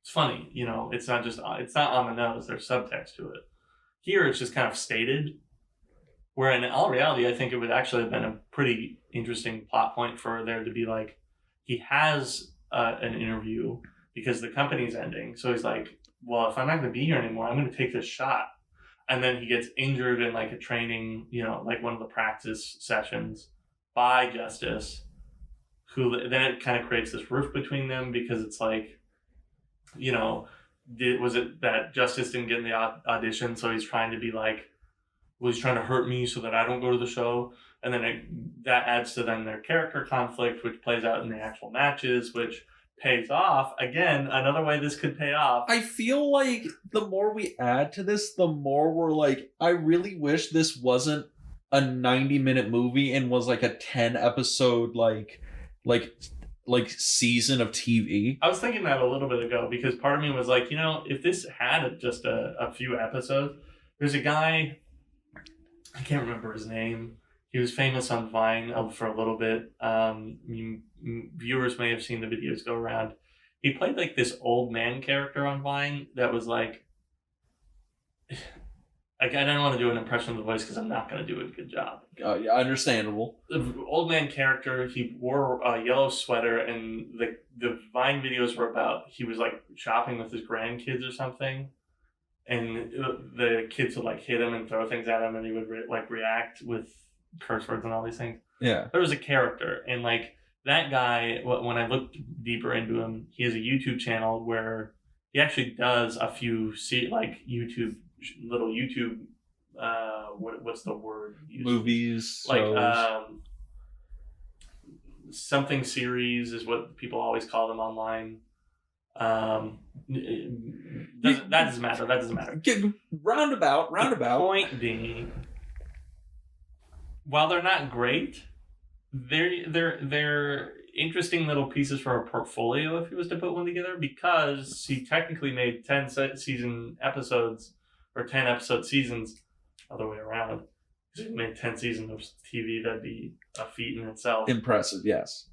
Speaker 4: It's funny, it's not on the nose, there's subtext to it. Here it's just kind of stated, where in all reality, I think it would actually have been a pretty interesting plot point for there to be like, he has an interview because the company's ending. So he's like, well, if I'm not going to be here anymore, I'm going to take this shot. And then he gets injured in like a training, like one of the practice sessions by Justice, who then it kind of creates this rift between them because it's like, was it that Justice didn't get in the audition, so he's trying to be like, well, he's trying to hurt me so that I don't go to the show, and then that adds to then their character conflict, which plays out in the actual matches, which pays off. Again, another way this could pay off.
Speaker 3: I feel like the more we add to this, the more we're like, I really wish this wasn't a 90-minute movie and was like a 10-episode like season of TV.
Speaker 4: I was thinking that a little bit ago because part of me was like, if this had just a few episodes, there's a guy, I can't remember his name. He was famous on Vine for a little bit. Viewers may have seen the videos go around. He played like this old man character on Vine that was like, I don't want to do an impression of the voice because I'm not going to do a good job.
Speaker 3: Yeah, understandable.
Speaker 4: The old man character, he wore a yellow sweater, and the Vine videos were about, he was like shopping with his grandkids or something, and the kids would like hit him and throw things at him, and he would react with curse words and all these things.
Speaker 3: Yeah.
Speaker 4: There was a character, and like that guy, when I looked deeper into him, he has a YouTube channel where he actually does a few little YouTube, what's the word?
Speaker 3: Movies,
Speaker 4: like
Speaker 3: shows.
Speaker 4: Something series is what people always call them online. That doesn't matter.
Speaker 3: Roundabout.
Speaker 4: The point being, while they're not great, they're interesting little pieces for a portfolio if he was to put one together, because he technically made 10 season episodes or 10 episode seasons, other way around. If he made 10 seasons of TV, that'd be a feat in itself.
Speaker 3: Impressive, yes.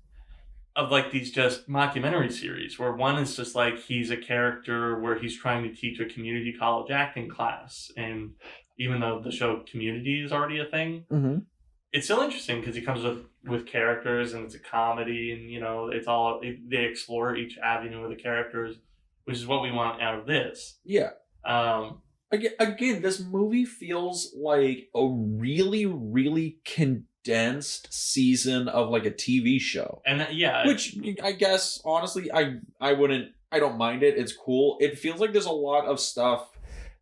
Speaker 4: Of like these just mockumentary series where one is just like he's a character where he's trying to teach a community college acting class, and even though the show Community is already a thing, it's still interesting because he comes with characters and it's a comedy, and it's all, they explore each avenue of the characters, which is what we want out of this.
Speaker 3: Yeah. Again, this movie feels like a really, really condensed season of like a TV show.
Speaker 4: And
Speaker 3: which I guess, honestly, I don't mind it. It's cool. It feels like there's a lot of stuff.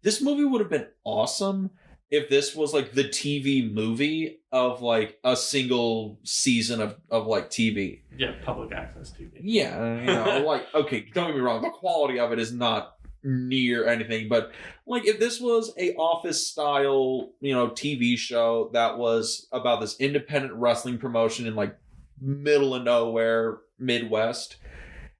Speaker 3: This movie would have been awesome if this was like the TV movie of like a single season of like TV.
Speaker 4: Yeah, public access TV.
Speaker 3: Yeah, like, okay, don't get me wrong, the quality of it is not near anything, but like if this was a Office style, TV show that was about this independent wrestling promotion in like middle of nowhere, Midwest,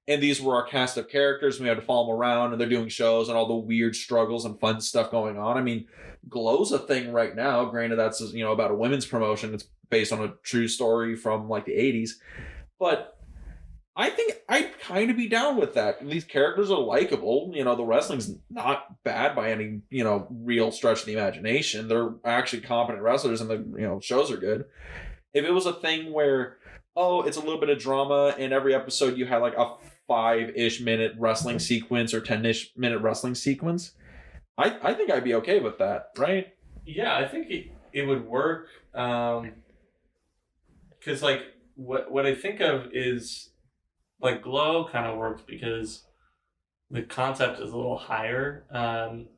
Speaker 3: and these were our cast of characters, and we had to follow them around, and they're doing shows and all the weird struggles and fun stuff going on. I mean, Glow's a thing right now. Granted, that's about a women's promotion. It's based on a true story from like the 80s, but I think I'd kind of be down with that. These characters are likable. The wrestling's not bad by any, real stretch of the imagination. They're actually competent wrestlers, and the, shows are good. If it was a thing where, it's a little bit of drama, and every episode you had like a 5-ish minute wrestling sequence or 10-ish minute wrestling sequence, I think I'd be okay with that, right?
Speaker 4: Yeah, I think it would work. Because like what I think of is, like, Glow kind of works because the concept is a little higher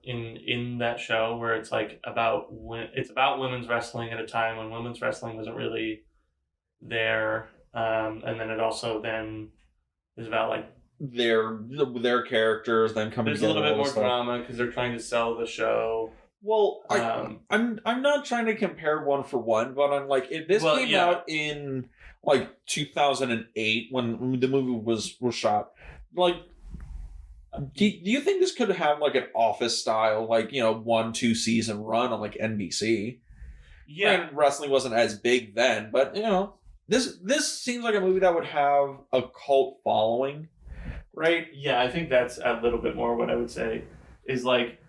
Speaker 4: in that show, where it's like about women's wrestling at a time when women's wrestling wasn't really there, and then it also then is about like
Speaker 3: their characters then coming
Speaker 4: There's a
Speaker 3: together.
Speaker 4: little bit more
Speaker 3: stuff.
Speaker 4: drama because they're trying to sell the show.
Speaker 3: Well, I'm not trying to compare one for one, but I'm like, if this came out in like 2008 when the movie was shot, like, do you think this could have like an Office style, like, 1-2 season run on like NBC?
Speaker 4: Yeah,
Speaker 3: and wrestling wasn't as big then, but this seems like a movie that would have a cult following, right?
Speaker 4: Yeah, I think that's a little bit more what I would say is like.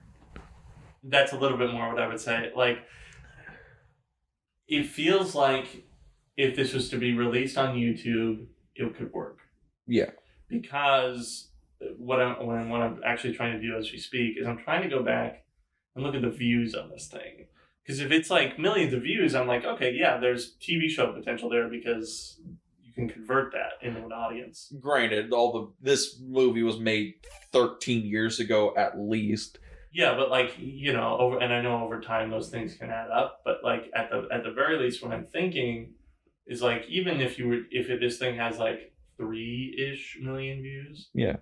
Speaker 4: That's a little bit more what I would say. Like, it feels like if this was to be released on YouTube, it could work.
Speaker 3: Yeah.
Speaker 4: Because what I'm actually trying to do as we speak is I'm trying to go back and look at the views on this thing. Because if it's like millions of views, I'm like, okay, yeah, there's TV show potential there because you can convert that into an audience.
Speaker 3: Granted, this movie was made 13 years ago at least.
Speaker 4: Yeah, but like, and I know over time those things can add up, but like at the very least what I'm thinking is like even if this thing has like 3-ish million views.
Speaker 3: Yeah.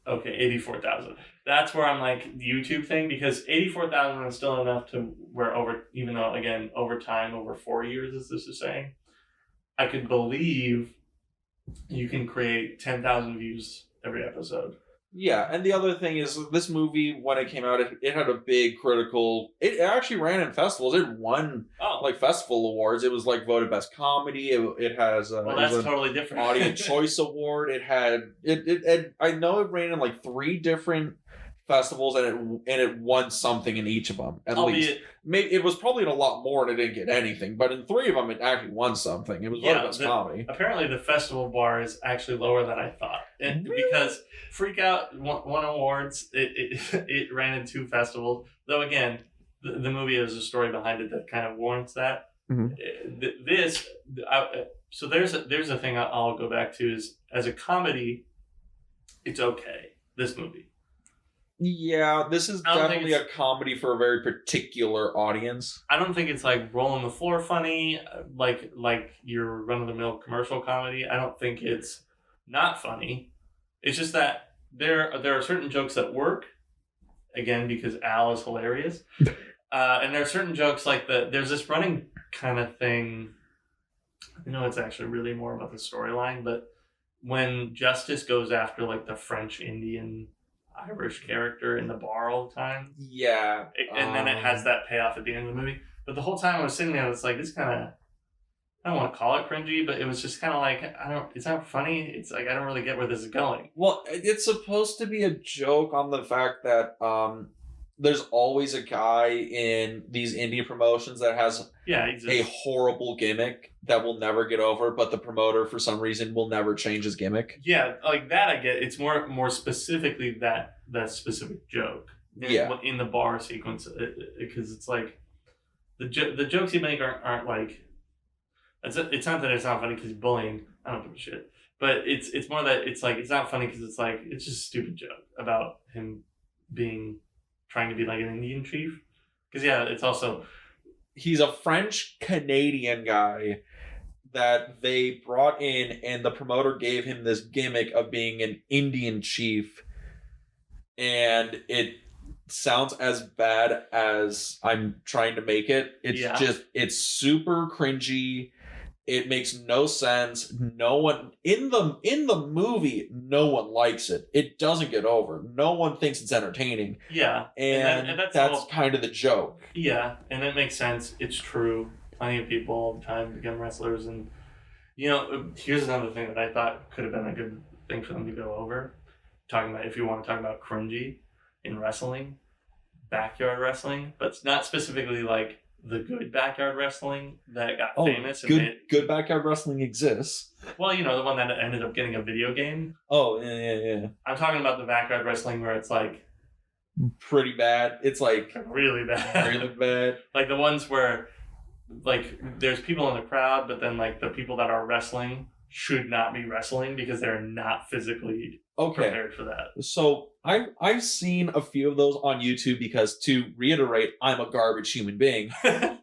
Speaker 4: Okay, 84,000. That's where I'm like the YouTube thing because 84,000 is still enough to where even though again over time over 4 years as this is saying, I could believe you can create 10,000 views every episode.
Speaker 3: Yeah, and the other thing is, this movie, when it came out, it had a big critical... It actually ran in festivals. It won, festival awards. It was, voted best comedy. It has...
Speaker 4: well, that's totally different.
Speaker 3: Audience Choice Award. It had... I know it ran in, 3 different festivals, and it won something in each of them, at least. Maybe it was probably in a lot more, and it didn't get anything, but in 3 of them, it actually won something. It was voted best comedy.
Speaker 4: Apparently, the festival bar is actually lower than I thought. Because Freak Out won awards. It ran in 2 festivals. Though, again, the movie has a story behind it that kind of warrants that.
Speaker 3: Mm-hmm.
Speaker 4: So there's a thing I'll go back to is, as a comedy, it's okay, this movie.
Speaker 3: Yeah, this is definitely a comedy for a very particular audience.
Speaker 4: I don't think it's like rolling the floor funny, like your run-of-the-mill commercial comedy. I don't think it's not funny. It's just that there are certain jokes that work, again, because Al is hilarious. And there are certain jokes like there's this running kind of thing. I know it's actually really more about the storyline, but when Justice goes after the French Indian Irish character in the bar all the time.
Speaker 3: Yeah.
Speaker 4: And then it has that payoff at the end of the movie. But the whole time I was sitting there, it's like, this kind of, I don't want to call it cringy, but it was just kind of like, it's not funny. It's like, I don't really get where this is going.
Speaker 3: Well, it's supposed to be a joke on the fact that there's always a guy in these indie promotions that has a horrible gimmick that will never get over, but the promoter, for some reason, will never change his gimmick.
Speaker 4: Yeah, like that I get. It's more specifically that specific joke. In the bar sequence, because it's like the jokes you make aren't like. It's not that it's not funny because he's bullying. I don't give a shit. But it's more that it's like it's not funny because it's like it's just a stupid joke about him trying to be like an Indian chief. Because it's also
Speaker 3: he's a French Canadian guy that they brought in, and the promoter gave him this gimmick of being an Indian chief, and it sounds as bad as I'm trying to make it. It's super cringy. It makes no sense. No one in the movie, no one likes it. It doesn't get over. No one thinks it's entertaining.
Speaker 4: Yeah.
Speaker 3: And that's kind of the joke.
Speaker 4: Yeah, and it makes sense. It's true. Plenty of people all the time become wrestlers, and here's another thing that I thought could have been a good thing for them to go over. Talking about, if you want to talk about cringy in wrestling, backyard wrestling, but it's not specifically like the good backyard wrestling that got famous.
Speaker 3: Good backyard wrestling exists.
Speaker 4: Well, the one that ended up getting a video game.
Speaker 3: Oh, yeah.
Speaker 4: I'm talking about the backyard wrestling where it's like
Speaker 3: pretty bad. It's like
Speaker 4: really bad.
Speaker 3: Really bad.
Speaker 4: Like the ones where like there's people in the crowd, but then like the people that are wrestling should not be wrestling because they're not physically prepared for that.
Speaker 3: So I've seen a few of those on YouTube because, to reiterate, I'm a garbage human being.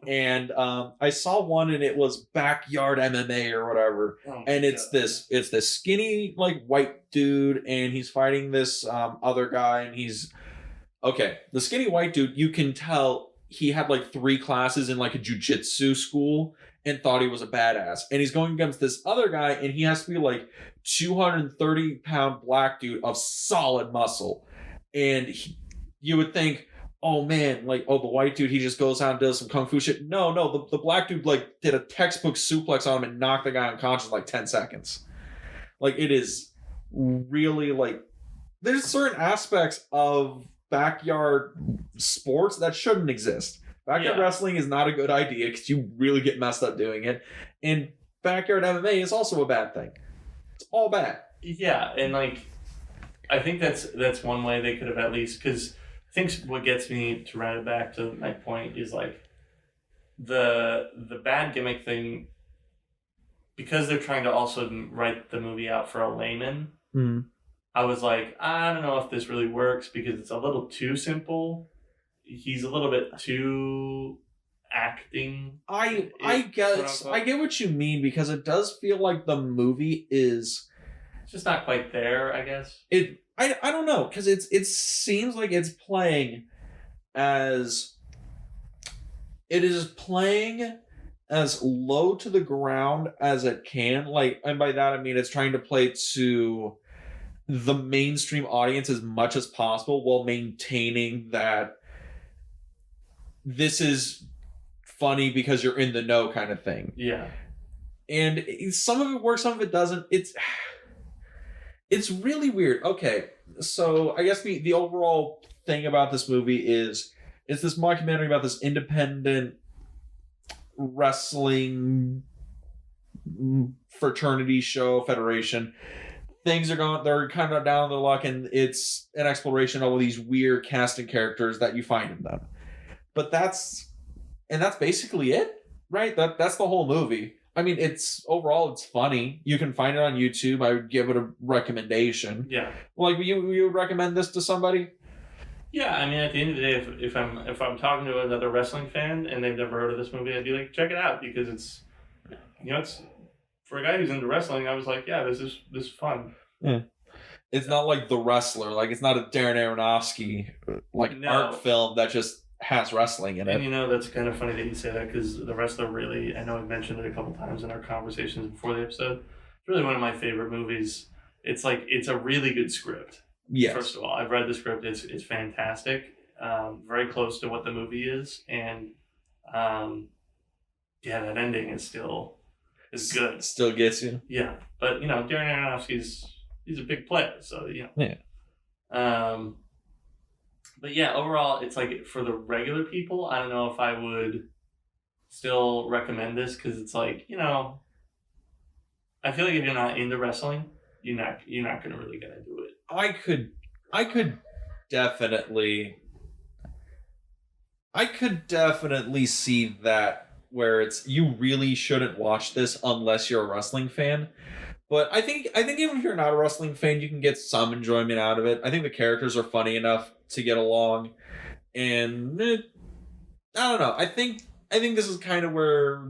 Speaker 3: And I saw one and it was Backyard MMA or whatever. And it's this skinny like white dude and he's fighting this other guy and the skinny white dude, you can tell he had like 3 classes in like a jiu-jitsu school and thought he was a badass. And he's going against this other guy and he has to be like 230-pound black dude of solid muscle. And you would think, oh man, like, the white dude, he just goes out and does some kung fu shit. No, the black dude like did a textbook suplex on him and knocked the guy unconscious in like 10 seconds. Like, it is really like, there's certain aspects of backyard sports that shouldn't exist. Backyard wrestling is not a good idea because you really get messed up doing it. And backyard MMA is also a bad thing. It's all bad.
Speaker 4: Yeah, and like, I think that's one way they could have at least, because I think what gets me to round it back to my point is like the bad gimmick thing, because they're trying to also write the movie out for a layman.
Speaker 3: Mm.
Speaker 4: I was like, I don't know if this really works because it's a little too simple. He's a little bit too acting.
Speaker 3: I get what you mean, because it does feel like the movie is,
Speaker 4: it's just not quite there, I guess.
Speaker 3: I don't know, because it seems like it is playing as low to the ground as it can. Like, and by that I mean it's trying to play to the mainstream audience as much as possible while maintaining that this is funny because you're in the know kind of thing.
Speaker 4: Yeah.
Speaker 3: And some of it works, some of it doesn't. It's really weird. Okay, so I guess the overall thing about this movie is it's this mockumentary about this independent wrestling fraternity show, federation. Things they're kind of down on their luck, and it's an exploration of all these weird casting characters that you find in them. But that's basically it, right? That's the whole movie. I mean, it's funny. You can find it on YouTube. I would give it a recommendation.
Speaker 4: Yeah.
Speaker 3: Like, you would recommend this to somebody?
Speaker 4: Yeah, I mean, at the end of the day, if I'm talking to another wrestling fan and they've never heard of this movie, I'd be like, check it out, because it's for a guy who's into wrestling, I was like, yeah, this is fun.
Speaker 3: Yeah. It's not like The Wrestler. Like, it's not a Darren Aronofsky art film that just has wrestling in it.
Speaker 4: And that's kind of funny that you say that, because The Wrestler really, I know I've mentioned it a couple times in our conversations before the episode, it's really one of my favorite movies. It's like, it's a really good script.
Speaker 3: Yes.
Speaker 4: First of all, I've read the script. It's fantastic. Very close to what the movie is. And that ending is good.
Speaker 3: Still gets you.
Speaker 4: Yeah. But, Darren Aronofsky's, he's a big player. So,
Speaker 3: Yeah.
Speaker 4: But yeah, overall, it's like, for the regular people, I don't know if I would still recommend this, because it's like, I feel like if you're not into wrestling, you're not gonna really get into it.
Speaker 3: I could definitely see that, where it's, you really shouldn't watch this unless you're a wrestling fan. But I think even if you're not a wrestling fan, you can get some enjoyment out of it. I think the characters are funny enough to get along, and I don't know. I think this is kind of where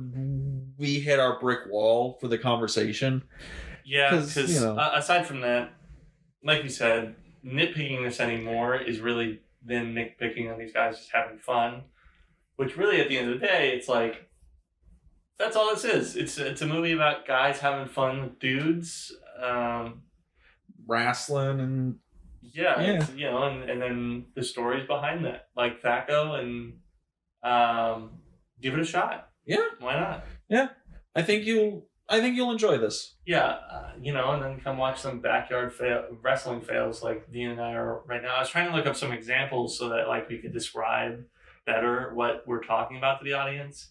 Speaker 3: we hit our brick wall for the conversation. Yeah,
Speaker 4: because aside from that, like you said, nitpicking this anymore is really them nitpicking on these guys just having fun. Which really, at the end of the day, it's like, that's all this is. It's a movie about guys having fun with dudes,
Speaker 3: wrestling, and
Speaker 4: and then the stories behind that, like Thaco, and give it a shot.
Speaker 3: Yeah,
Speaker 4: why not?
Speaker 3: Yeah, I think you'll enjoy this.
Speaker 4: Yeah, and then come watch some backyard wrestling fails like Dean and I are right now. I was trying to look up some examples so that we could describe better what we're talking about to the audience.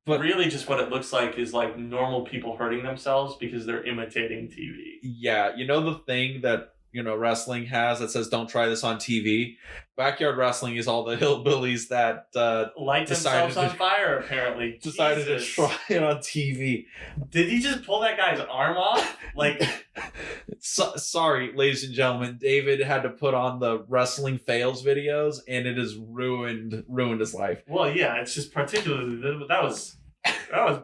Speaker 4: But really, just what it looks like is normal people hurting themselves because they're imitating TV.
Speaker 3: Yeah, the thing that wrestling has that says "Don't try this on TV." Backyard wrestling is all the hillbillies that
Speaker 4: light themselves on fire. Apparently,
Speaker 3: decided to try it on TV.
Speaker 4: Did he just pull that guy's arm off? Like,
Speaker 3: sorry, ladies and gentlemen, David had to put on the wrestling fails videos, and it has ruined his life.
Speaker 4: Well, yeah, it's just particularly that was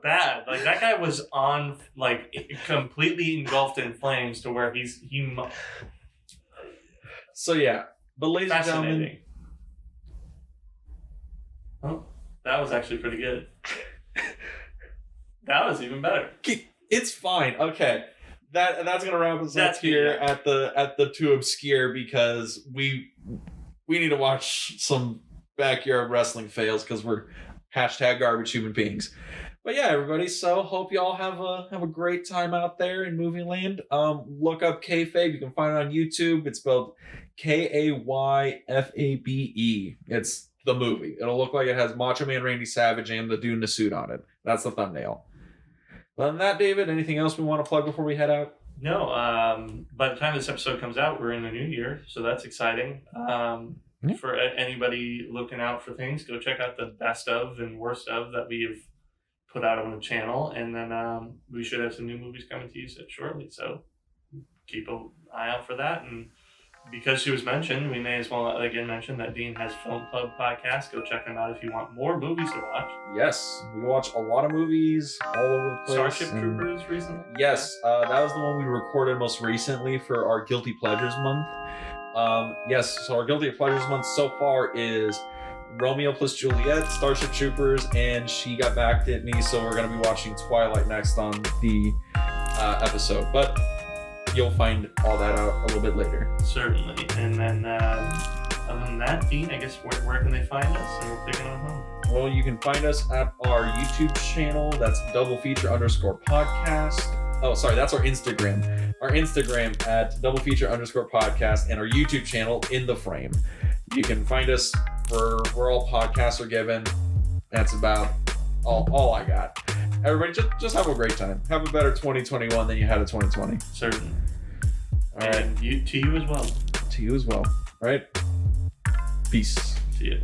Speaker 4: bad. Like, that guy was on, like, completely engulfed in flames to where
Speaker 3: So yeah, but ladies and gentlemen,
Speaker 4: oh, that was actually pretty good. That was even better.
Speaker 3: It's fine. Okay, that's gonna wrap us up here at the Too Obscure, because we need to watch some backyard wrestling fails because we're #garbage human beings. But yeah, everybody, so hope you all have a great time out there in movie land. Look up Kayfabe. You can find it on YouTube. It's spelled Kayfabe. It's the movie. It'll look like it has Macho Man Randy Savage and the dude in the suit on it. That's the thumbnail. Other than that, David, anything else we want to plug before we head out?
Speaker 4: No. By the time this episode comes out, we're in the new year, so that's exciting. For anybody looking out for things, go check out the best of and worst of that we have put out on the channel, and then we should have some new movies coming to you shortly, so keep an eye out for that. And because she was mentioned, we may as well again mention that Dean has Film Club podcast. Go check them out if you want more movies to watch.
Speaker 3: Yes, we watch a lot of movies all over the place.
Speaker 4: Starship Troopers recently?
Speaker 3: Yes, that was the one we recorded most recently for our Guilty Pleasures month. Yes, so our Guilty Pleasures month so far is Romeo plus Juliet, Starship Troopers, and She Got Back at Me, so we're going to be watching Twilight next on the episode. But you'll find all that out a little bit later.
Speaker 4: Certainly. And then, other than that, Dean, I guess where can they find us? And we'll take it on home.
Speaker 3: Well, you can find us at our YouTube channel. That's _podcast. Oh, sorry, that's our Instagram. Our Instagram at _podcast, and our YouTube channel, In the Frame. You can find us where all podcasts are given. That's about all I got. Everybody, just have a great time. Have a better 2021 than you had in 2020.
Speaker 4: Certainly.
Speaker 3: All right.
Speaker 4: And to you as well.
Speaker 3: To you as well. All right. Peace.
Speaker 4: See you.